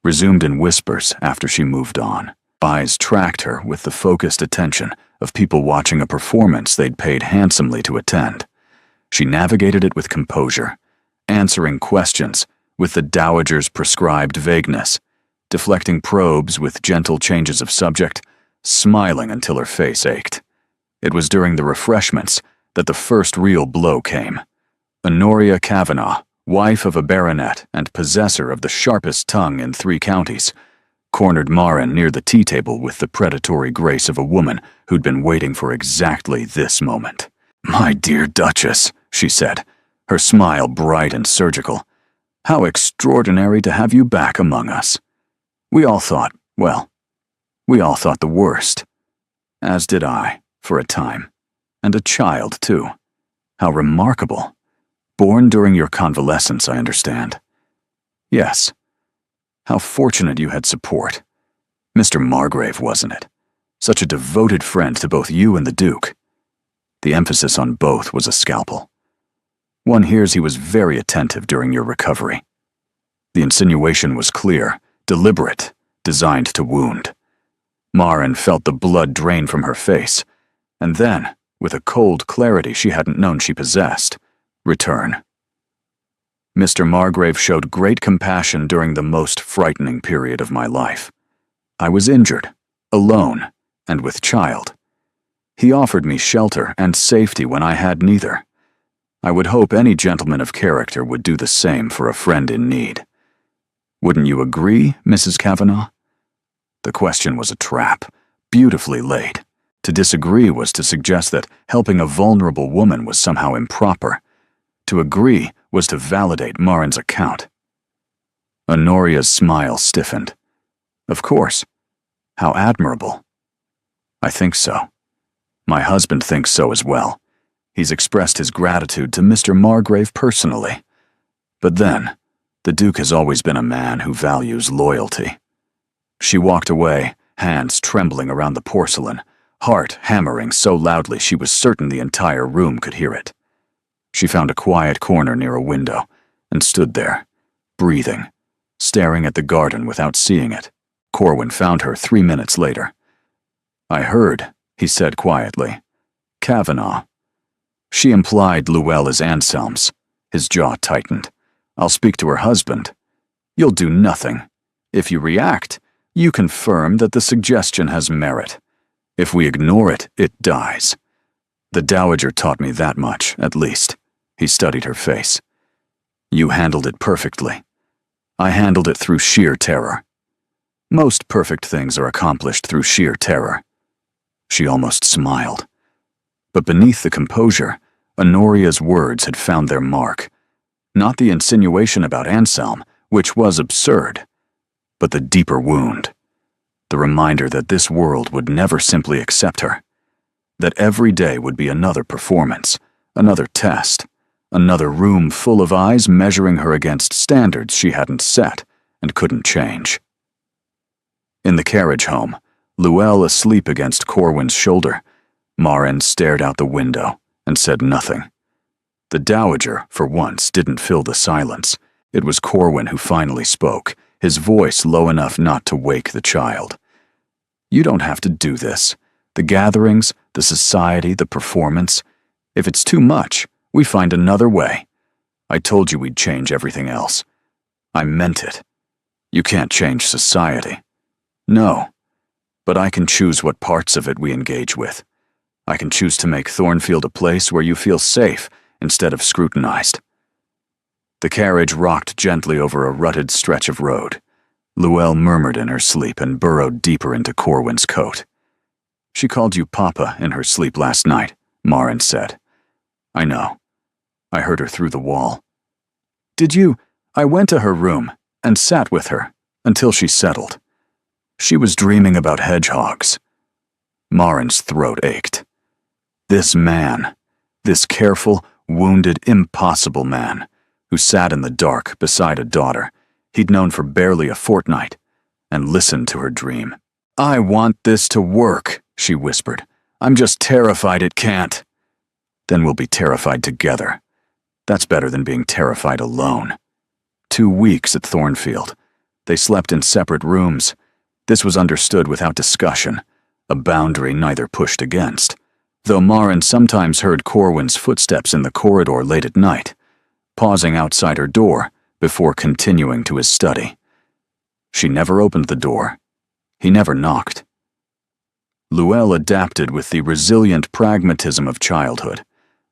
resumed in whispers after she moved on. Eyes tracked her with the focused attention of people watching a performance they'd paid handsomely to attend. She navigated it with composure, answering questions with the Dowager's prescribed vagueness, deflecting probes with gentle changes of subject, smiling until her face ached. It was during the refreshments that the first real blow came. Honoria Kavanagh, wife of a baronet and possessor of the sharpest tongue in 3 counties, cornered Maren near the tea table with the predatory grace of a woman who'd been waiting for exactly this moment. "My dear Duchess," she said, her smile bright and surgical, "how extraordinary to have you back among us. We all thought the worst. As did I, for a time. And a child, too. How remarkable. Born during your convalescence, I understand. Yes. How fortunate you had support. Mr. Margrave, wasn't it? Such a devoted friend to both you and the Duke." The emphasis on both was a scalpel. "One hears he was very attentive during your recovery." The insinuation was clear, deliberate, designed to wound. Maren felt the blood drain from her face, and then, with a cold clarity she hadn't known she possessed, return. "Mr. Margrave showed great compassion during the most frightening period of my life. I was injured, alone, and with child. He offered me shelter and safety when I had neither. I would hope any gentleman of character would do the same for a friend in need. Wouldn't you agree, Mrs. Kavanagh?" The question was a trap, beautifully laid. To disagree was to suggest that helping a vulnerable woman was somehow improper. To agree was to validate Maren's account. Honoria's smile stiffened. "Of course. How admirable." "I think so. My husband thinks so as well. He's expressed his gratitude to Mr. Margrave personally. But then, the Duke has always been a man who values loyalty." She walked away, hands trembling around the porcelain, heart hammering so loudly she was certain the entire room could hear it. She found a quiet corner near a window and stood there, breathing, staring at the garden without seeing it. Corwin found her 3 minutes later. "I heard," he said quietly. "Kavanagh." She implied Llewellyn is Anselm's. His jaw tightened. "I'll speak to her husband." "You'll do nothing. If you react, you confirm that the suggestion has merit. If we ignore it, it dies. The Dowager taught me that much, at least." He studied her face. "You handled it perfectly. I handled it through sheer terror. Most perfect things are accomplished through sheer terror." She almost smiled. But beneath the composure, Honoria's words had found their mark. Not the insinuation about Anselm, which was absurd, but the deeper wound. The reminder that this world would never simply accept her. That every day would be another performance, another test, another room full of eyes measuring her against standards she hadn't set and couldn't change. In the carriage home, Llewellyn asleep against Corwin's shoulder, Maren stared out the window and said nothing. The Dowager, for once, didn't fill the silence. It was Corwin who finally spoke, his voice low enough not to wake the child. "You don't have to do this. The gatherings, the society, the performance. If it's too much, we find another way. I told you we'd change everything else. I meant it. You can't change society. No. But I can choose what parts of it we engage with. I can choose to make Thornfield a place where you feel safe instead of scrutinized." The carriage rocked gently over a rutted stretch of road. Llewellyn murmured in her sleep and burrowed deeper into Corwin's coat. She called you Papa in her sleep last night, Marin said. I know. I heard her through the wall. Did you? I went to her room and sat with her until she settled. She was dreaming about hedgehogs. Marin's throat ached. This man, this careful, wounded, impossible man, who sat in the dark beside a daughter he'd known for barely a fortnight, and listened to her dream. I want this to work, she whispered. I'm just terrified it can't. Then we'll be terrified together. That's better than being terrified alone. 2 weeks at Thornfield. They slept in separate rooms. This was understood without discussion, a boundary neither pushed against, though Marin sometimes heard Corwin's footsteps in the corridor late at night, pausing outside her door before continuing to his study. She never opened the door. He never knocked. Luelle adapted with the resilient pragmatism of childhood.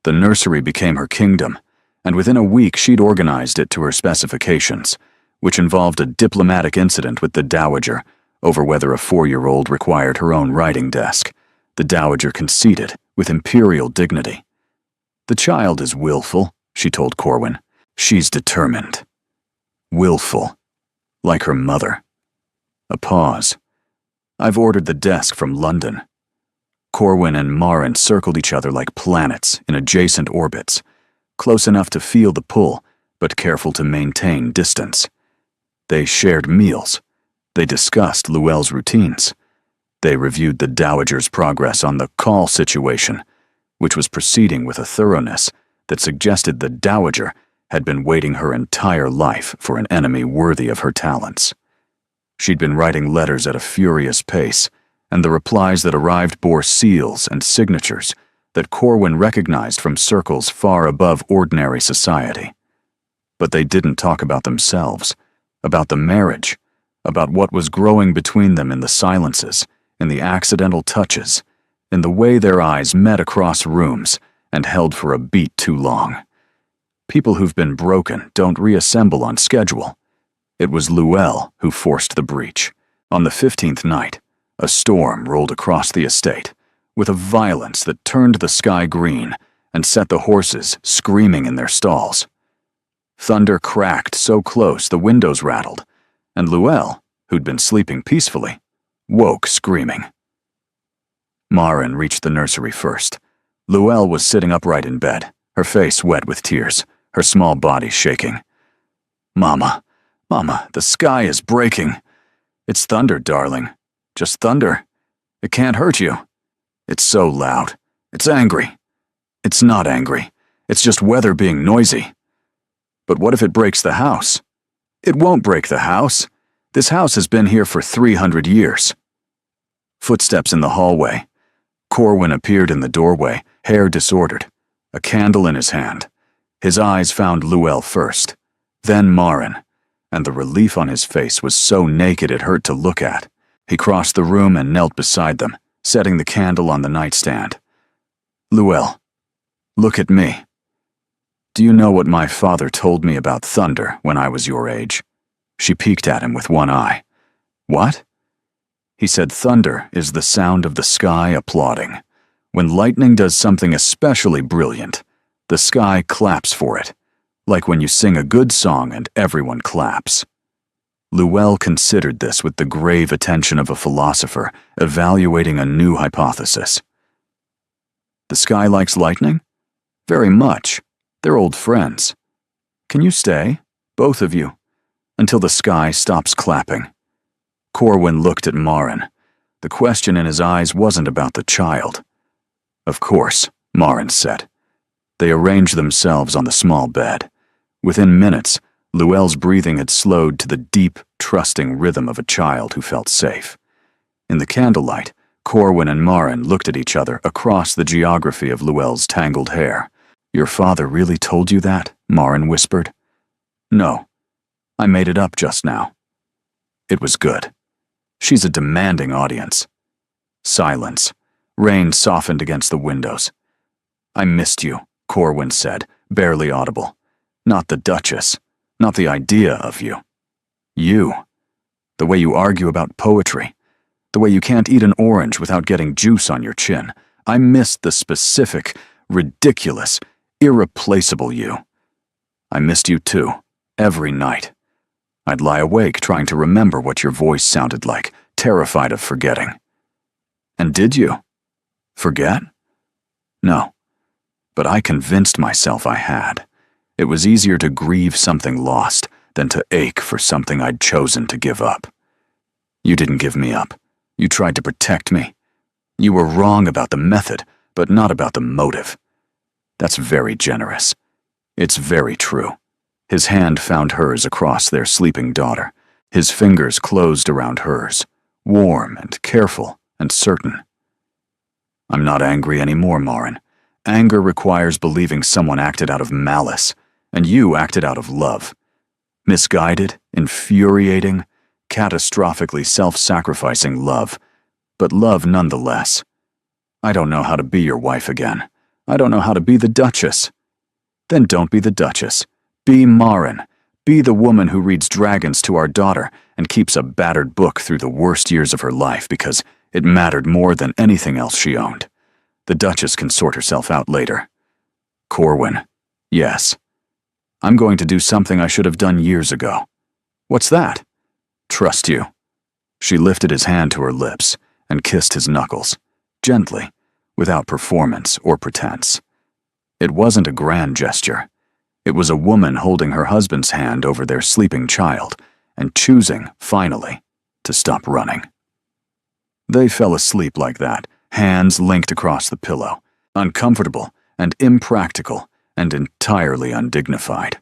The nursery became her kingdom, and within a week she'd organized it to her specifications, which involved a diplomatic incident with the Dowager over whether a 4-year-old required her own writing desk. The Dowager conceded with imperial dignity. The child is willful, she told Corwin. She's determined. Willful, like her mother. A pause. I've ordered the desk from London. Corwin and Marin circled each other like planets in adjacent orbits, close enough to feel the pull, but careful to maintain distance. They shared meals. They discussed Luelle's routines. They reviewed the Dowager's progress on the call situation, which was proceeding with a thoroughness that suggested the Dowager had been waiting her entire life for an enemy worthy of her talents. She'd been writing letters at a furious pace, and the replies that arrived bore seals and signatures that Corwin recognized from circles far above ordinary society. But they didn't talk about themselves, about the marriage, about what was growing between them in the silences, in the accidental touches, in the way their eyes met across rooms and held for a beat too long. People who've been broken don't reassemble on schedule. It was Luelle who forced the breach. On the 15th night, a storm rolled across the estate, with a violence that turned the sky green and set the horses screaming in their stalls. Thunder cracked so close the windows rattled, and Luelle, who'd been sleeping peacefully, woke screaming. Marin reached the nursery first. Luelle was sitting upright in bed, her face wet with tears, her small body shaking. Mama, the sky is breaking. It's thunder, darling. Just thunder. It can't hurt you. It's so loud. It's angry. It's not angry. It's just weather being noisy. But what if it breaks the house? It won't break the house. This house has been here for 300 years. Footsteps in the hallway. Corwin appeared in the doorway, hair disordered, a candle in his hand. His eyes found Luelle first, then Marin, and the relief on his face was so naked it hurt to look at. He crossed the room and knelt beside them, setting the candle on the nightstand. Luelle, look at me. Do you know what my father told me about thunder when I was your age? She peeked at him with one eye. What? He said thunder is the sound of the sky applauding. When lightning does something especially brilliant, the sky claps for it, like when you sing a good song and everyone claps. Luelle considered this with the grave attention of a philosopher evaluating a new hypothesis. The sky likes lightning? Very much. They're old friends. Can you stay, both of you, until the sky stops clapping? Corwin looked at Marin. The question in his eyes wasn't about the child. Of course, Marin said. They arranged themselves on the small bed. Within minutes, Luelle's breathing had slowed to the deep, trusting rhythm of a child who felt safe. In the candlelight, Corwin and Marin looked at each other across the geography of Luelle's tangled hair. Your father really told you that? Marin whispered. No, I made it up just now. It was good. She's a demanding audience. Silence. Rain softened against the windows. I missed you, Corwin said, barely audible. Not the Duchess. Not the idea of you. You. The way you argue about poetry. The way you can't eat an orange without getting juice on your chin. I missed the specific, ridiculous, irreplaceable you. I missed you too, every night. I'd lie awake trying to remember what your voice sounded like, terrified of forgetting. And did you? Forget? No. But I convinced myself I had. It was easier to grieve something lost than to ache for something I'd chosen to give up. You didn't give me up. You tried to protect me. You were wrong about the method, but not about the motive. That's very generous. It's very true. His hand found hers across their sleeping daughter. His fingers closed around hers, warm and careful and certain. I'm not angry anymore, Marin. Anger requires believing someone acted out of malice, and you acted out of love. Misguided, infuriating, catastrophically self-sacrificing love, but love nonetheless. I don't know how to be your wife again. I don't know how to be the Duchess. Then don't be the Duchess. Be Marin. Be the woman who reads dragons to our daughter and keeps a battered book through the worst years of her life because it mattered more than anything else she owned. The Duchess can sort herself out later. Corwin, yes. I'm going to do something I should have done years ago. What's that? Trust you. She lifted his hand to her lips and kissed his knuckles, gently, without performance or pretense. It wasn't a grand gesture. It was a woman holding her husband's hand over their sleeping child and choosing, finally, to stop running. They fell asleep like that, hands linked across the pillow, uncomfortable and impractical and entirely undignified.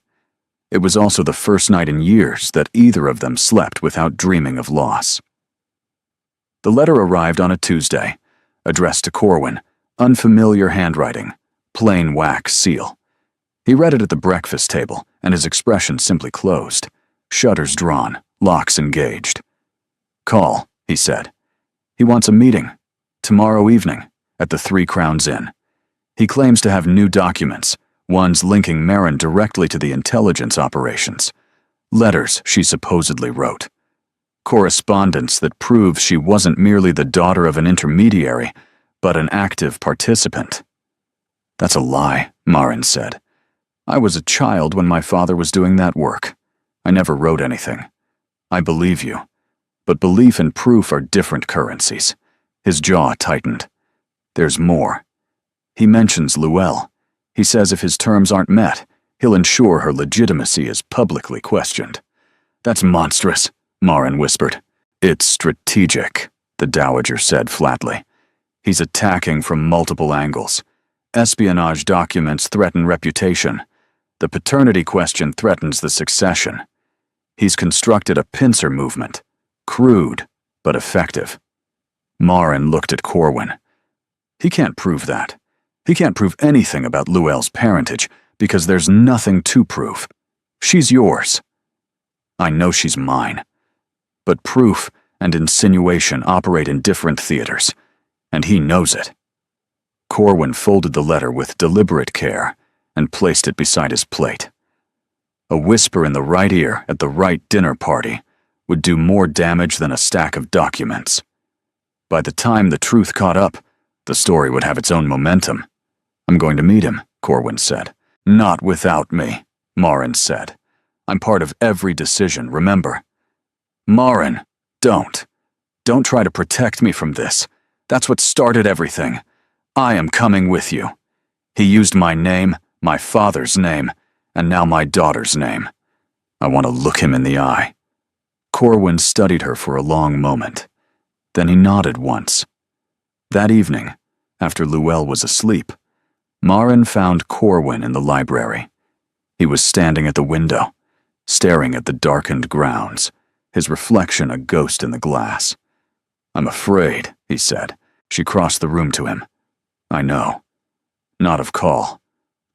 It was also the first night in years that either of them slept without dreaming of loss. The letter arrived on a Tuesday, addressed to Corwin, unfamiliar handwriting, plain wax seal. He read it at the breakfast table, and his expression simply closed, shutters drawn, locks engaged. Call, he said. He wants a meeting, tomorrow evening, at the 3 Crowns Inn. He claims to have new documents, ones linking Marin directly to the intelligence operations. Letters she supposedly wrote. Correspondence that proves she wasn't merely the daughter of an intermediary, but an active participant. That's a lie, Marin said. I was a child when my father was doing that work. I never wrote anything. I believe you. But belief and proof are different currencies. His jaw tightened. There's more. He mentions Luelle. He says if his terms aren't met, he'll ensure her legitimacy is publicly questioned. That's monstrous, Marin whispered. It's strategic, the Dowager said flatly. He's attacking from multiple angles. Espionage documents threaten reputation. The paternity question threatens the succession. He's constructed a pincer movement, crude but effective. Marin looked at Corwin. He can't prove that. He can't prove anything about Luelle's parentage because there's nothing to prove. She's yours. I know she's mine. But proof and insinuation operate in different theaters, and he knows it. Corwin folded the letter with deliberate care and placed it beside his plate. A whisper in the right ear at the right dinner party would do more damage than a stack of documents. By the time the truth caught up, the story would have its own momentum. I'm going to meet him, Corwin said. Not without me, Marin said. I'm part of every decision, remember? Marin, don't. Don't try to protect me from this. That's what started everything. I am coming with you. He used my name, my father's name, and now my daughter's name. I want to look him in the eye. Corwin studied her for a long moment. Then he nodded once. That evening, after Luelle was asleep, Marin found Corwin in the library. He was standing at the window, staring at the darkened grounds, his reflection a ghost in the glass. I'm afraid, he said. She crossed the room to him. I know. Not of call.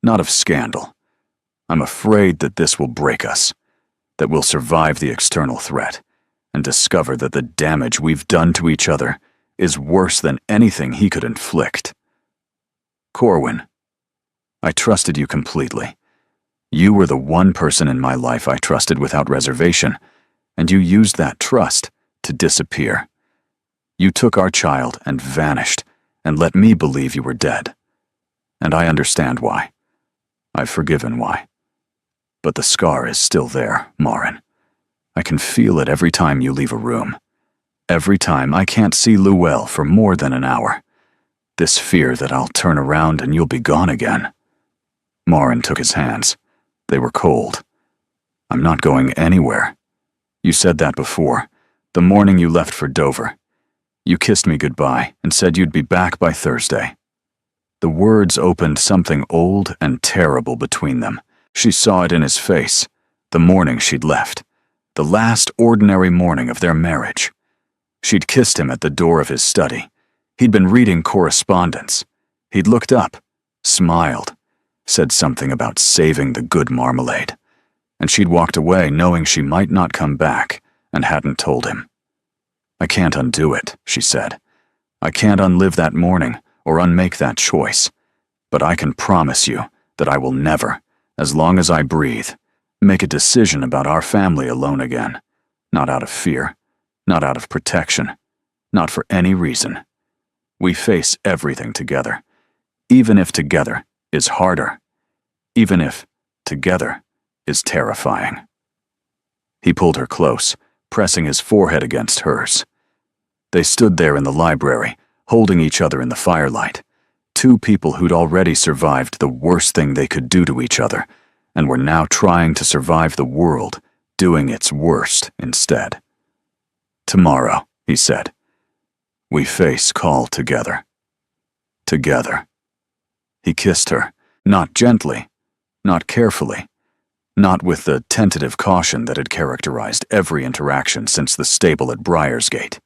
Not of scandal. I'm afraid that this will break us, that we'll survive the external threat, and discover that the damage we've done to each other is worse than anything he could inflict. Corwin, I trusted you completely. You were the one person in my life I trusted without reservation, and you used that trust to disappear. You took our child and vanished, and let me believe you were dead. And I understand why. I've forgiven why. But the scar is still there, Marin. I can feel it every time you leave a room. Every time I can't see Luelle for more than an hour. This fear that I'll turn around and you'll be gone again. Marin took his hands. They were cold. I'm not going anywhere. You said that before, the morning you left for Dover. You kissed me goodbye and said you'd be back by Thursday. The words opened something old and terrible between them. She saw it in his face, the morning she'd left, the last ordinary morning of their marriage. She'd kissed him at the door of his study. He'd been reading correspondence. He'd looked up, smiled, said something about saving the good marmalade, and she'd walked away knowing she might not come back and hadn't told him. I can't undo it, she said. I can't unlive that morning or unmake that choice, but I can promise you that I will never, as long as I breathe, make a decision about our family alone again, not out of fear, not out of protection, not for any reason. We face everything together, even if together is harder, even if together is terrifying. He pulled her close, pressing his forehead against hers. They stood there in the library, holding each other in the firelight, two people who'd already survived the worst thing they could do to each other, and were now trying to survive the world, doing its worst instead. Tomorrow, he said, we face Call together. Together. He kissed her, not gently, not carefully, not with the tentative caution that had characterized every interaction since the stable at Briarsgate.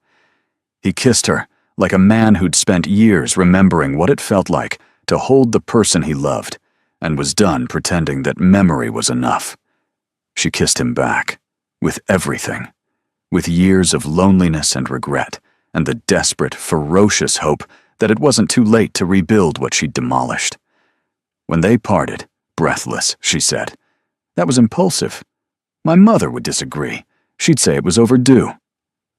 He kissed her like a man who'd spent years remembering what it felt like to hold the person he loved, and was done pretending that memory was enough. She kissed him back, with everything, with years of loneliness and regret, and the desperate, ferocious hope that it wasn't too late to rebuild what she'd demolished. When they parted, breathless, she said, "That was impulsive. My mother would disagree. She'd say it was overdue."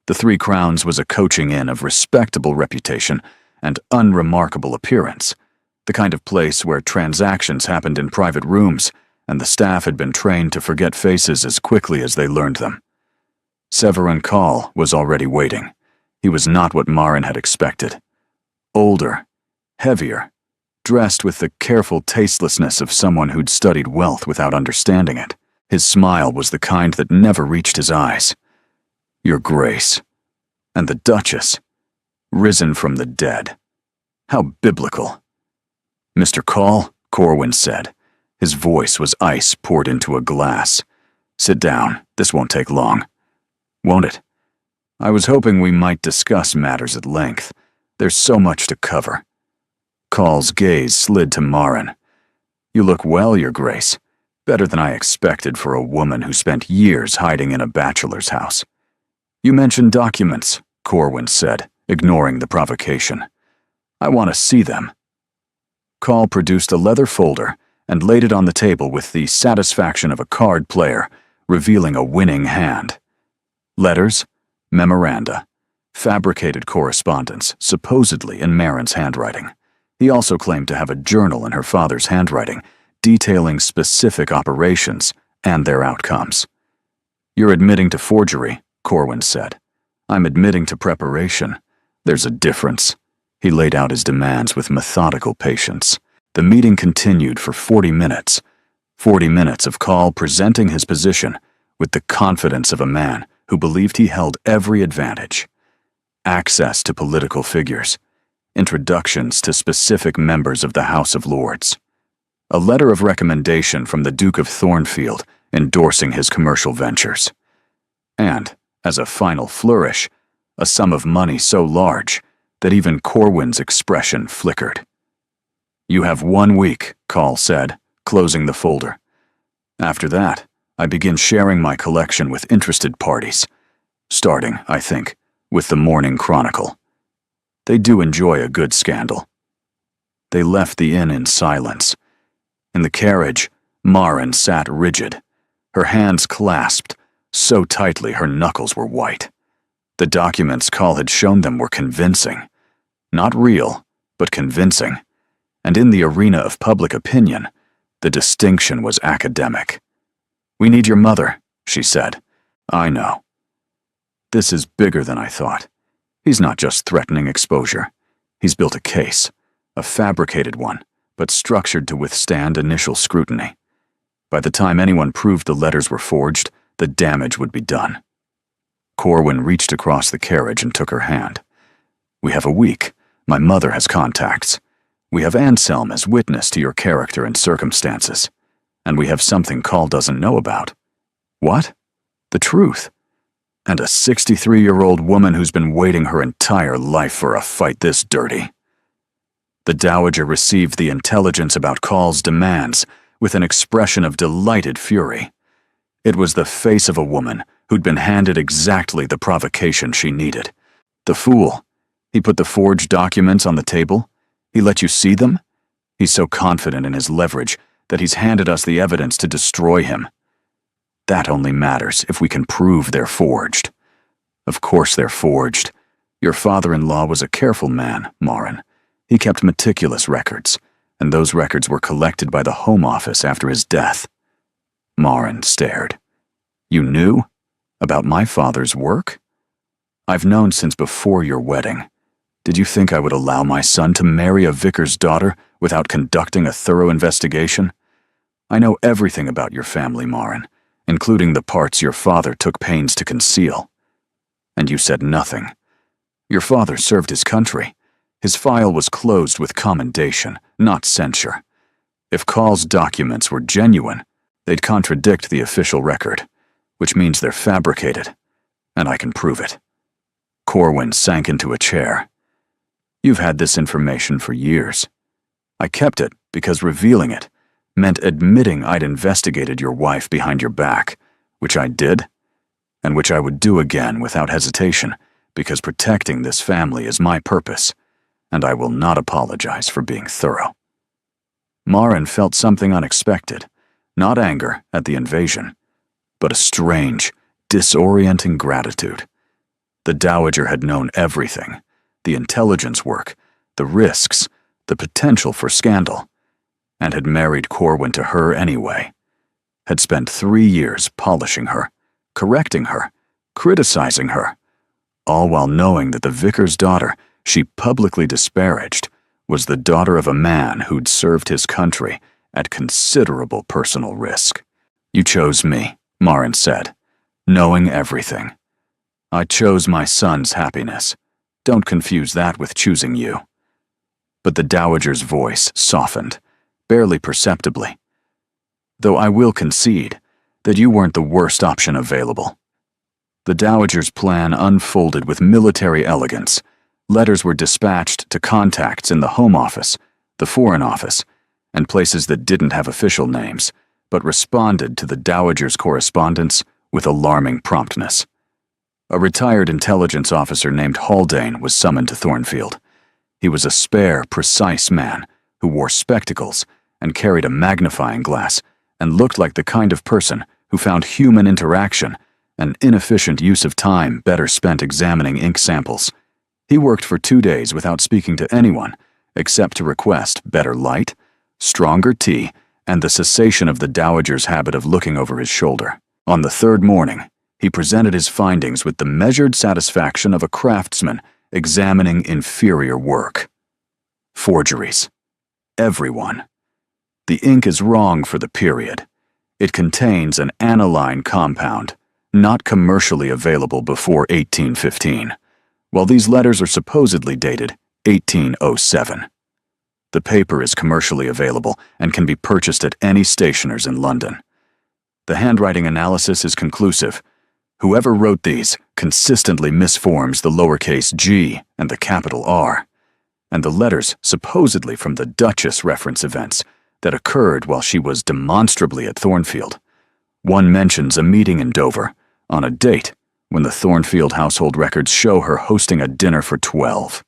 The Three Crowns was a coaching inn of respectable reputation and unremarkable appearance, the kind of place where transactions happened in private rooms, and the staff had been trained to forget faces as quickly as they learned them. Severin Call was already waiting. He was not what Marin had expected. Older, heavier, dressed with the careful tastelessness of someone who'd studied wealth without understanding it. His smile was the kind that never reached his eyes. "Your Grace." And the Duchess, risen from the dead. How biblical. "Mr. Call," Corwin said. His voice was ice poured into a glass. "Sit down. This won't take long." "Won't it? I was hoping we might discuss matters at length. There's so much to cover." Call's gaze slid to Marin. "You look well, Your Grace. Better than I expected for a woman who spent years hiding in a bachelor's house." "You mentioned documents," Corwin said, ignoring the provocation. "I want to see them." Call produced a leather folder and laid it on the table with the satisfaction of a card player, revealing a winning hand. Letters, memoranda, fabricated correspondence, supposedly in Marin's handwriting. He also claimed to have a journal in her father's handwriting, detailing specific operations and their outcomes. "You're admitting to forgery," Corwin said. "I'm admitting to preparation. There's a difference." He laid out his demands with methodical patience. The meeting continued for 40 minutes. 40 minutes of Call presenting his position with the confidence of a man who believed he held every advantage. Access to political figures. Introductions to specific members of the House of Lords. A letter of recommendation from the Duke of Thornfield endorsing his commercial ventures. And, as a final flourish, a sum of money so large that even Corwin's expression flickered. "You have 1 week," Call said, closing the folder. "After that, I begin sharing my collection with interested parties, starting, I think, with the Morning Chronicle. They do enjoy a good scandal." They left the inn in silence. In the carriage, Marin sat rigid, her hands clasped so tightly her knuckles were white. The documents Call had shown them were convincing. Not real, but convincing. And in the arena of public opinion, the distinction was academic. "We need your mother," she said. "I know." "This is bigger than I thought. He's not just threatening exposure. He's built a case, a fabricated one, but structured to withstand initial scrutiny. By the time anyone proved the letters were forged, the damage would be done." Corwin reached across the carriage and took her hand. "We have a week. My mother has contacts. We have Anselm as witness to your character and circumstances. And we have something Call doesn't know about." "What?" "The truth. And a 63-year-old woman who's been waiting her entire life for a fight this dirty." The Dowager received the intelligence about Call's demands with an expression of delighted fury. It was the face of a woman who'd been handed exactly the provocation she needed. "The fool. He put the forged documents on the table. He let you see them? He's so confident in his leverage that he's handed us the evidence to destroy him. That only matters if we can prove they're forged." "Of course they're forged. Your father-in-law was a careful man, Marin. He kept meticulous records, and those records were collected by the Home Office after his death." Marin stared. "You knew? About my father's work?" "I've known since before your wedding. Did you think I would allow my son to marry a vicar's daughter without conducting a thorough investigation? I know everything about your family, Marin, including the parts your father took pains to conceal. And you said nothing. Your father served his country. His file was closed with commendation, not censure. If Call's documents were genuine, they'd contradict the official record, which means they're fabricated, and I can prove it." Corwin sank into a chair. "You've had this information for years. I kept it because revealing it meant admitting I'd investigated your wife behind your back, which I did, and which I would do again without hesitation, because protecting this family is my purpose, and I will not apologize for being thorough." Marin felt something unexpected, not anger at the invasion, but a strange, disorienting gratitude. The Dowager had known everything: the intelligence work, the risks, the potential for scandal, and had married Corwin to her anyway. Had spent 3 years polishing her, correcting her, criticizing her, all while knowing that the vicar's daughter she publicly disparaged was the daughter of a man who'd served his country at considerable personal risk. "You chose me," Marin said, "knowing everything. I chose my son's happiness. Don't confuse that with choosing you." But the Dowager's voice softened, barely perceptibly. "Though I will concede that you weren't the worst option available." The Dowager's plan unfolded with military elegance. Letters were dispatched to contacts in the Home Office, the Foreign Office, and places that didn't have official names, but responded to the Dowager's correspondence with alarming promptness. A retired intelligence officer named Haldane was summoned to Thornfield. He was a spare, precise man who wore spectacles and carried a magnifying glass and looked like the kind of person who found human interaction and inefficient use of time better spent examining ink samples. He worked for 2 days without speaking to anyone, except to request better light, stronger tea, and the cessation of the Dowager's habit of looking over his shoulder. On the 3rd morning, he presented his findings with the measured satisfaction of a craftsman examining inferior work. Forgeries. Everyone. The ink is wrong for the period. It contains an aniline compound, not commercially available before 1815, while these letters are supposedly dated 1807. The paper is commercially available and can be purchased at any stationer's in London. The handwriting analysis is conclusive. Whoever wrote these consistently misforms the lowercase g and the capital R, and the letters supposedly from the Duchess reference events that occurred while she was demonstrably at Thornfield. One mentions a meeting in Dover on a date when the Thornfield household records show her hosting a dinner for 12.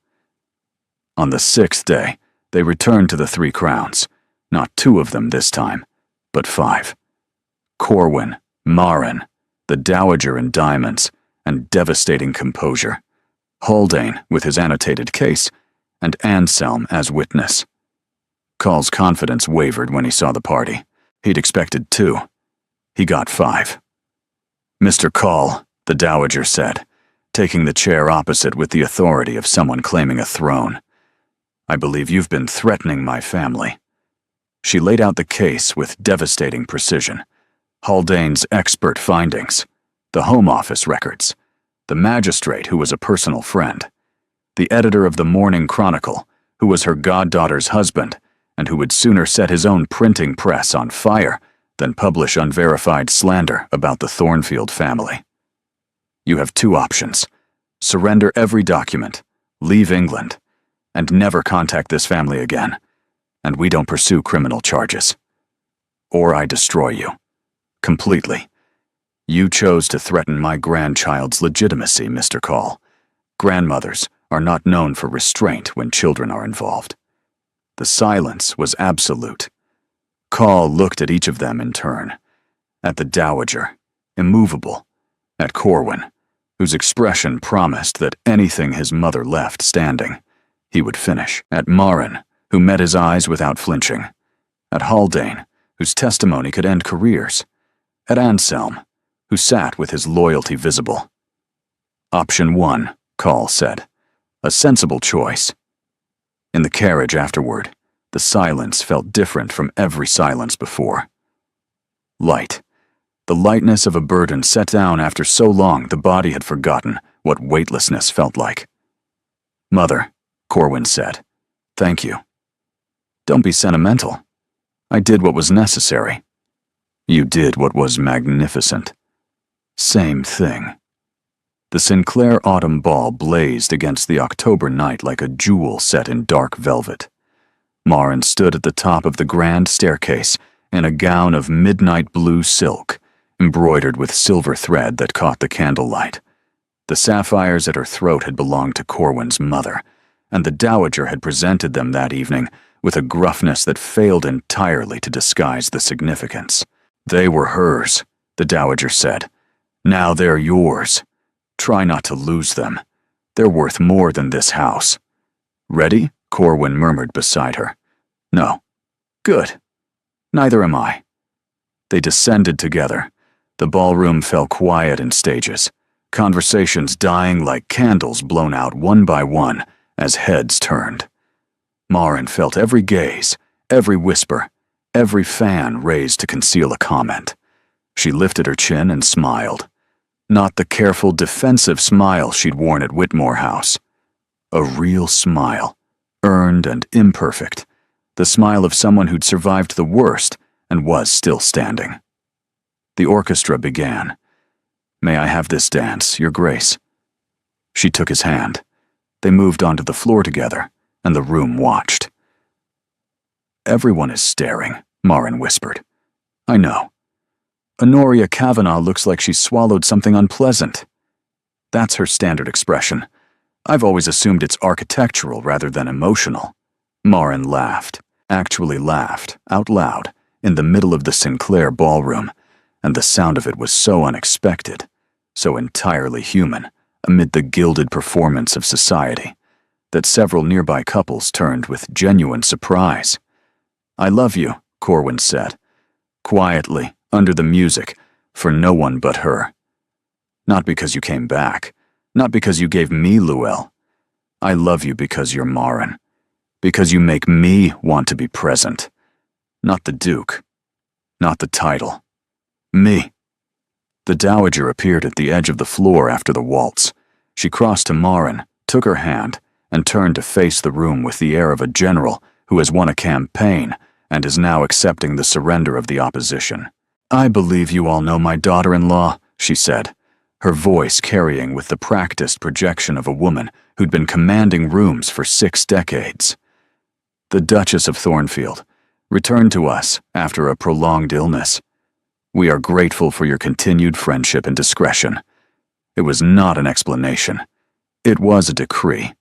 On the 6th day, they returned to the 3 Crowns, not 2 of them this time, but 5. Corwin, Marin, the Dowager in diamonds, and devastating composure. Haldane with his annotated case, and Anselm as witness. Call's confidence wavered when he saw the party. He'd expected 2. He got 5. "Mr. Call," the Dowager said, taking the chair opposite with the authority of someone claiming a throne. "I believe you've been threatening my family." She laid out the case with devastating precision. Haldane's expert findings, the Home Office records, the magistrate who was a personal friend, the editor of the Morning Chronicle, who was her goddaughter's husband, and who would sooner set his own printing press on fire than publish unverified slander about the Thornfield family. "You have 2 options. Surrender every document, leave England, and never contact this family again, and we don't pursue criminal charges. Or I destroy you. Completely. You chose to threaten my grandchild's legitimacy, Mr. Call. Grandmothers are not known for restraint when children are involved." The silence was absolute. Call looked at each of them in turn. At the Dowager, immovable. At Corwin, whose expression promised that anything his mother left standing, he would finish. At Marin, who met his eyes without flinching. At Haldane, whose testimony could end careers. At Anselm, who sat with his loyalty visible. "Option 1, Call said. "A sensible choice." In the carriage afterward, the silence felt different from every silence before. Light. The lightness of a burden set down after so long the body had forgotten what weightlessness felt like. "Mother," Corwin said, "thank you." "Don't be sentimental. I did what was necessary." "You did what was magnificent." "Same thing." The Sinclair autumn ball blazed against the October night like a jewel set in dark velvet. Marin stood at the top of the grand staircase in a gown of midnight blue silk, embroidered with silver thread that caught the candlelight. The sapphires at her throat had belonged to Corwin's mother, and the Dowager had presented them that evening with a gruffness that failed entirely to disguise the significance. "They were hers," the Dowager said. "Now they're yours. Try not to lose them. They're worth more than this house." "Ready?" Corwin murmured beside her. "No." "Good. Neither am I." They descended together. The ballroom fell quiet in stages, conversations dying like candles blown out one by one as heads turned. Marin felt every gaze, every whisper, every fan raised to conceal a comment. She lifted her chin and smiled. Not the careful, defensive smile she'd worn at Whitmore House. A real smile, earned and imperfect. The smile of someone who'd survived the worst and was still standing. The orchestra began. "May I have this dance, Your Grace?" She took his hand. They moved onto the floor together, and the room watched. "Everyone is staring," Marin whispered. "I know. Honoria Kavanagh looks like she's swallowed something unpleasant." That's her standard expression. I've always assumed it's architectural rather than emotional. Marin laughed, actually laughed, out loud, in the middle of the Sinclair ballroom, and the sound of it was so unexpected, so entirely human, amid the gilded performance of society, that several nearby couples turned with genuine surprise. "I love you," Corwin said, quietly, under the music, for no one but her. "Not because you came back, not because you gave me Luelle. I love you because you're Marin, because you make me want to be present. Not the Duke, not the title. Me." The Dowager appeared at the edge of the floor after the waltz. She crossed to Marin, took her hand, and turned to face the room with the air of a general who has won a campaign and is now accepting the surrender of the opposition. "I believe you all know my daughter-in-law," she said, her voice carrying with the practiced projection of a woman who'd been commanding rooms for 6 decades. "The Duchess of Thornfield returned to us after a prolonged illness. We are grateful for your continued friendship and discretion." It was not an explanation. It was a decree.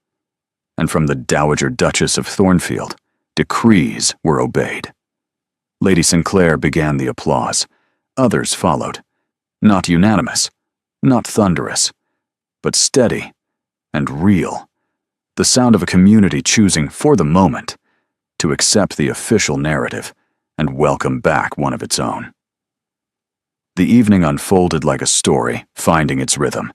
And from the Dowager Duchess of Thornfield, decrees were obeyed. Lady Sinclair began the applause. Others followed. Not unanimous, not thunderous, but steady and real. The sound of a community choosing, for the moment, to accept the official narrative and welcome back one of its own. The evening unfolded like a story, finding its rhythm.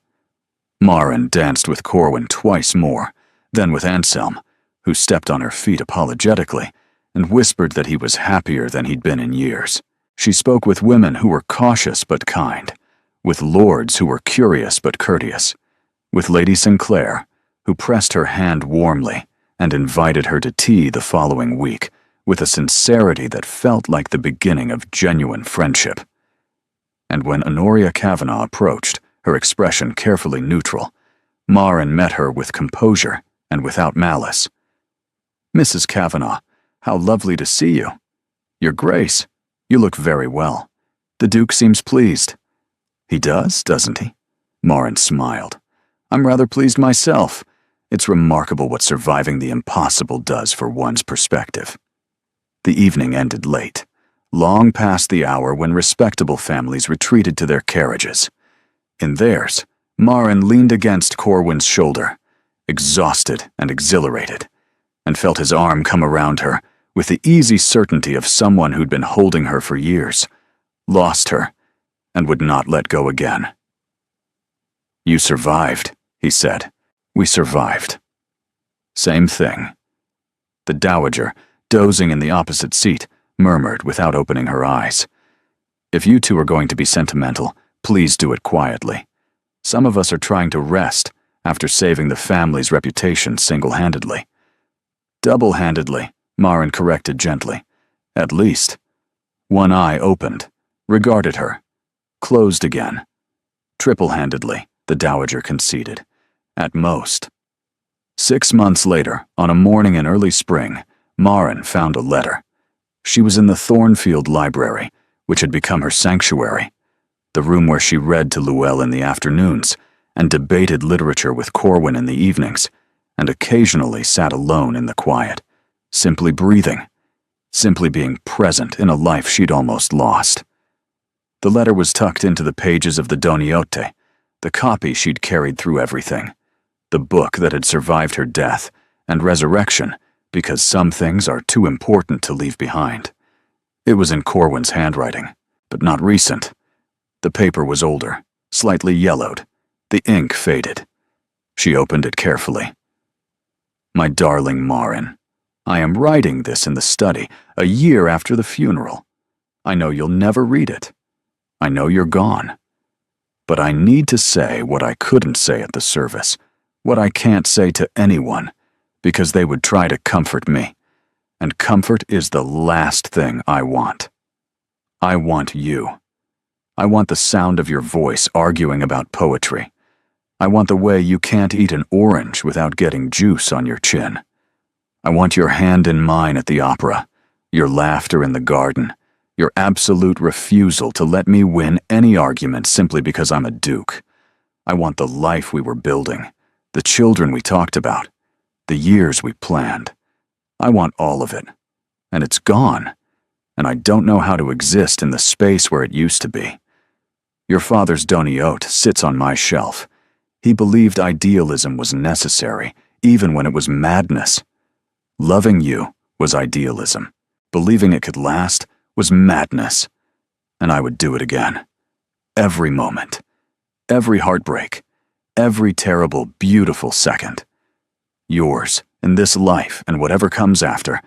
Maren danced with Corwin twice more, then with Anselm, who stepped on her feet apologetically and whispered that he was happier than he'd been in years. She spoke with women who were cautious but kind, with lords who were curious but courteous, with Lady Sinclair, who pressed her hand warmly and invited her to tea the following week with a sincerity that felt like the beginning of genuine friendship. And when Honoria Kavanagh approached, her expression carefully neutral, Maren met her with composure and without malice. "Mrs. Kavanagh, how lovely to see you. Your Grace, you look very well. The Duke seems pleased." "He does, doesn't he?" Maren smiled. "I'm rather pleased myself. It's remarkable what surviving the impossible does for one's perspective." The evening ended late, long past the hour when respectable families retreated to their carriages. In theirs, Maren leaned against Corwin's shoulder, exhausted and exhilarated, and felt his arm come around her with the easy certainty of someone who'd been holding her for years, lost her, and would not let go again. "You survived," he said. "We survived." "Same thing." The dowager, dozing in the opposite seat, murmured without opening her eyes. "If you two are going to be sentimental, please do it quietly. Some of us are trying to rest after saving the family's reputation single-handedly." "Double-handedly," Maren corrected gently. "At least." One eye opened, regarded her, closed again. "Triple-handedly," the dowager conceded. "At most." 6 months later, on a morning in early spring, Maren found a letter. She was in the Thornfield Library, which had become her sanctuary, the room where she read to Luelle in the afternoons and debated literature with Corwin in the evenings, and occasionally sat alone in the quiet, simply breathing, simply being present in a life she'd almost lost. The letter was tucked into the pages of the Doniote, the copy she'd carried through everything, the book that had survived her death and resurrection because some things are too important to leave behind. It was in Corwin's handwriting, but not recent. The paper was older, slightly yellowed, the ink faded. She opened it carefully. "My darling Maren, I am writing this in the study a year after the funeral. I know you'll never read it. I know you're gone. But I need to say what I couldn't say at the service, what I can't say to anyone, because they would try to comfort me, and comfort is the last thing I want. I want you. I want the sound of your voice arguing about poetry. I want the way you can't eat an orange without getting juice on your chin. I want your hand in mine at the opera, your laughter in the garden, your absolute refusal to let me win any argument simply because I'm a duke. I want the life we were building, the children we talked about, the years we planned. I want all of it, and it's gone, and I don't know how to exist in the space where it used to be. Your father's Doniote sits on my shelf. He believed idealism was necessary, even when it was madness. Loving you was idealism. Believing it could last was madness. And I would do it again. Every moment. Every heartbreak. Every terrible, beautiful second. Yours, in this life and whatever comes after.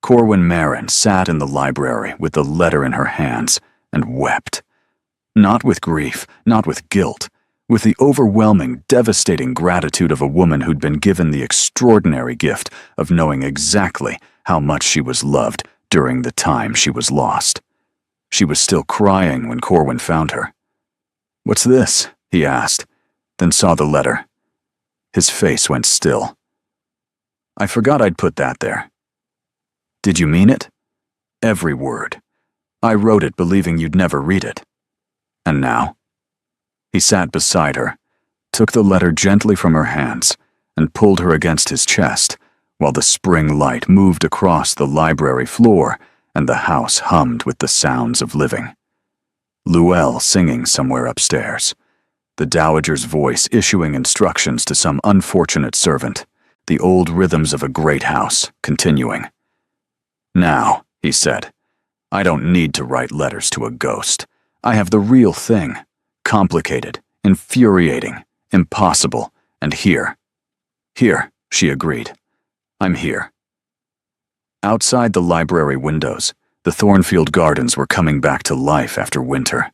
Corwin Maren sat in the library with the letter in her hands and wept. Not with grief, not with guilt, with the overwhelming, devastating gratitude of a woman who'd been given the extraordinary gift of knowing exactly how much she was loved during the time she was lost. She was still crying when Corwin found her. "What's this?" he asked, then saw the letter. His face went still. "I forgot I'd put that there." "Did you mean it?" "Every word. I wrote it believing you'd never read it." "And now?" He sat beside her, took the letter gently from her hands, and pulled her against his chest, while the spring light moved across the library floor and the house hummed with the sounds of living. Luelle singing somewhere upstairs. the dowager's voice issuing instructions to some unfortunate servant, the old rhythms of a great house continuing. "Now," he said, "I don't need to write letters to a ghost. I have the real thing, complicated, infuriating, impossible, and here." "Here," she agreed. "I'm here." Outside the library windows, the Thornfield Gardens were coming back to life after winter.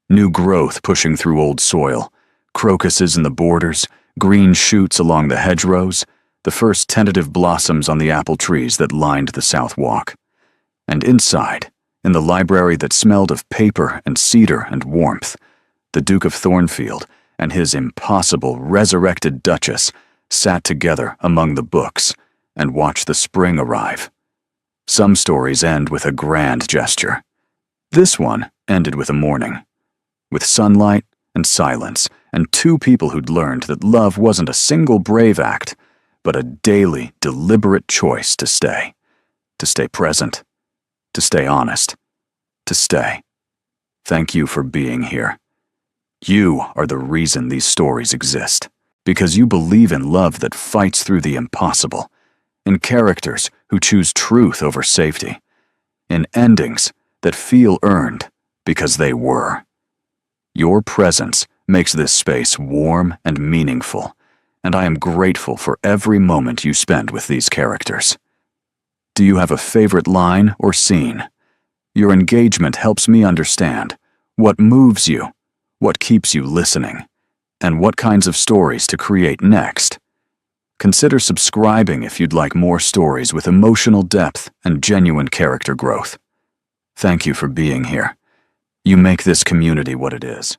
New growth pushing through old soil, crocuses in the borders, green shoots along the hedgerows, the first tentative blossoms on the apple trees that lined the south walk. And inside, in the library that smelled of paper and cedar and warmth, the Duke of Thornfield and his impossible resurrected Duchess sat together among the books and watched the spring arrive. Some stories end with a grand gesture. This one ended with a morning, with sunlight and silence, and two people who'd learned that love wasn't a single brave act, but a daily, deliberate choice to stay present, to stay honest, to stay. Thank you for being here. You are the reason these stories exist, because you believe in love that fights through the impossible, in characters who choose truth over safety, in endings that feel earned because they were. Your presence makes this space warm and meaningful, and I am grateful for every moment you spend with these characters. Do you have a favorite line or scene? Your engagement helps me understand what moves you, what keeps you listening, and what kinds of stories to create next. Consider subscribing if you'd like more stories with emotional depth and genuine character growth. Thank you for being here. You make this community what it is.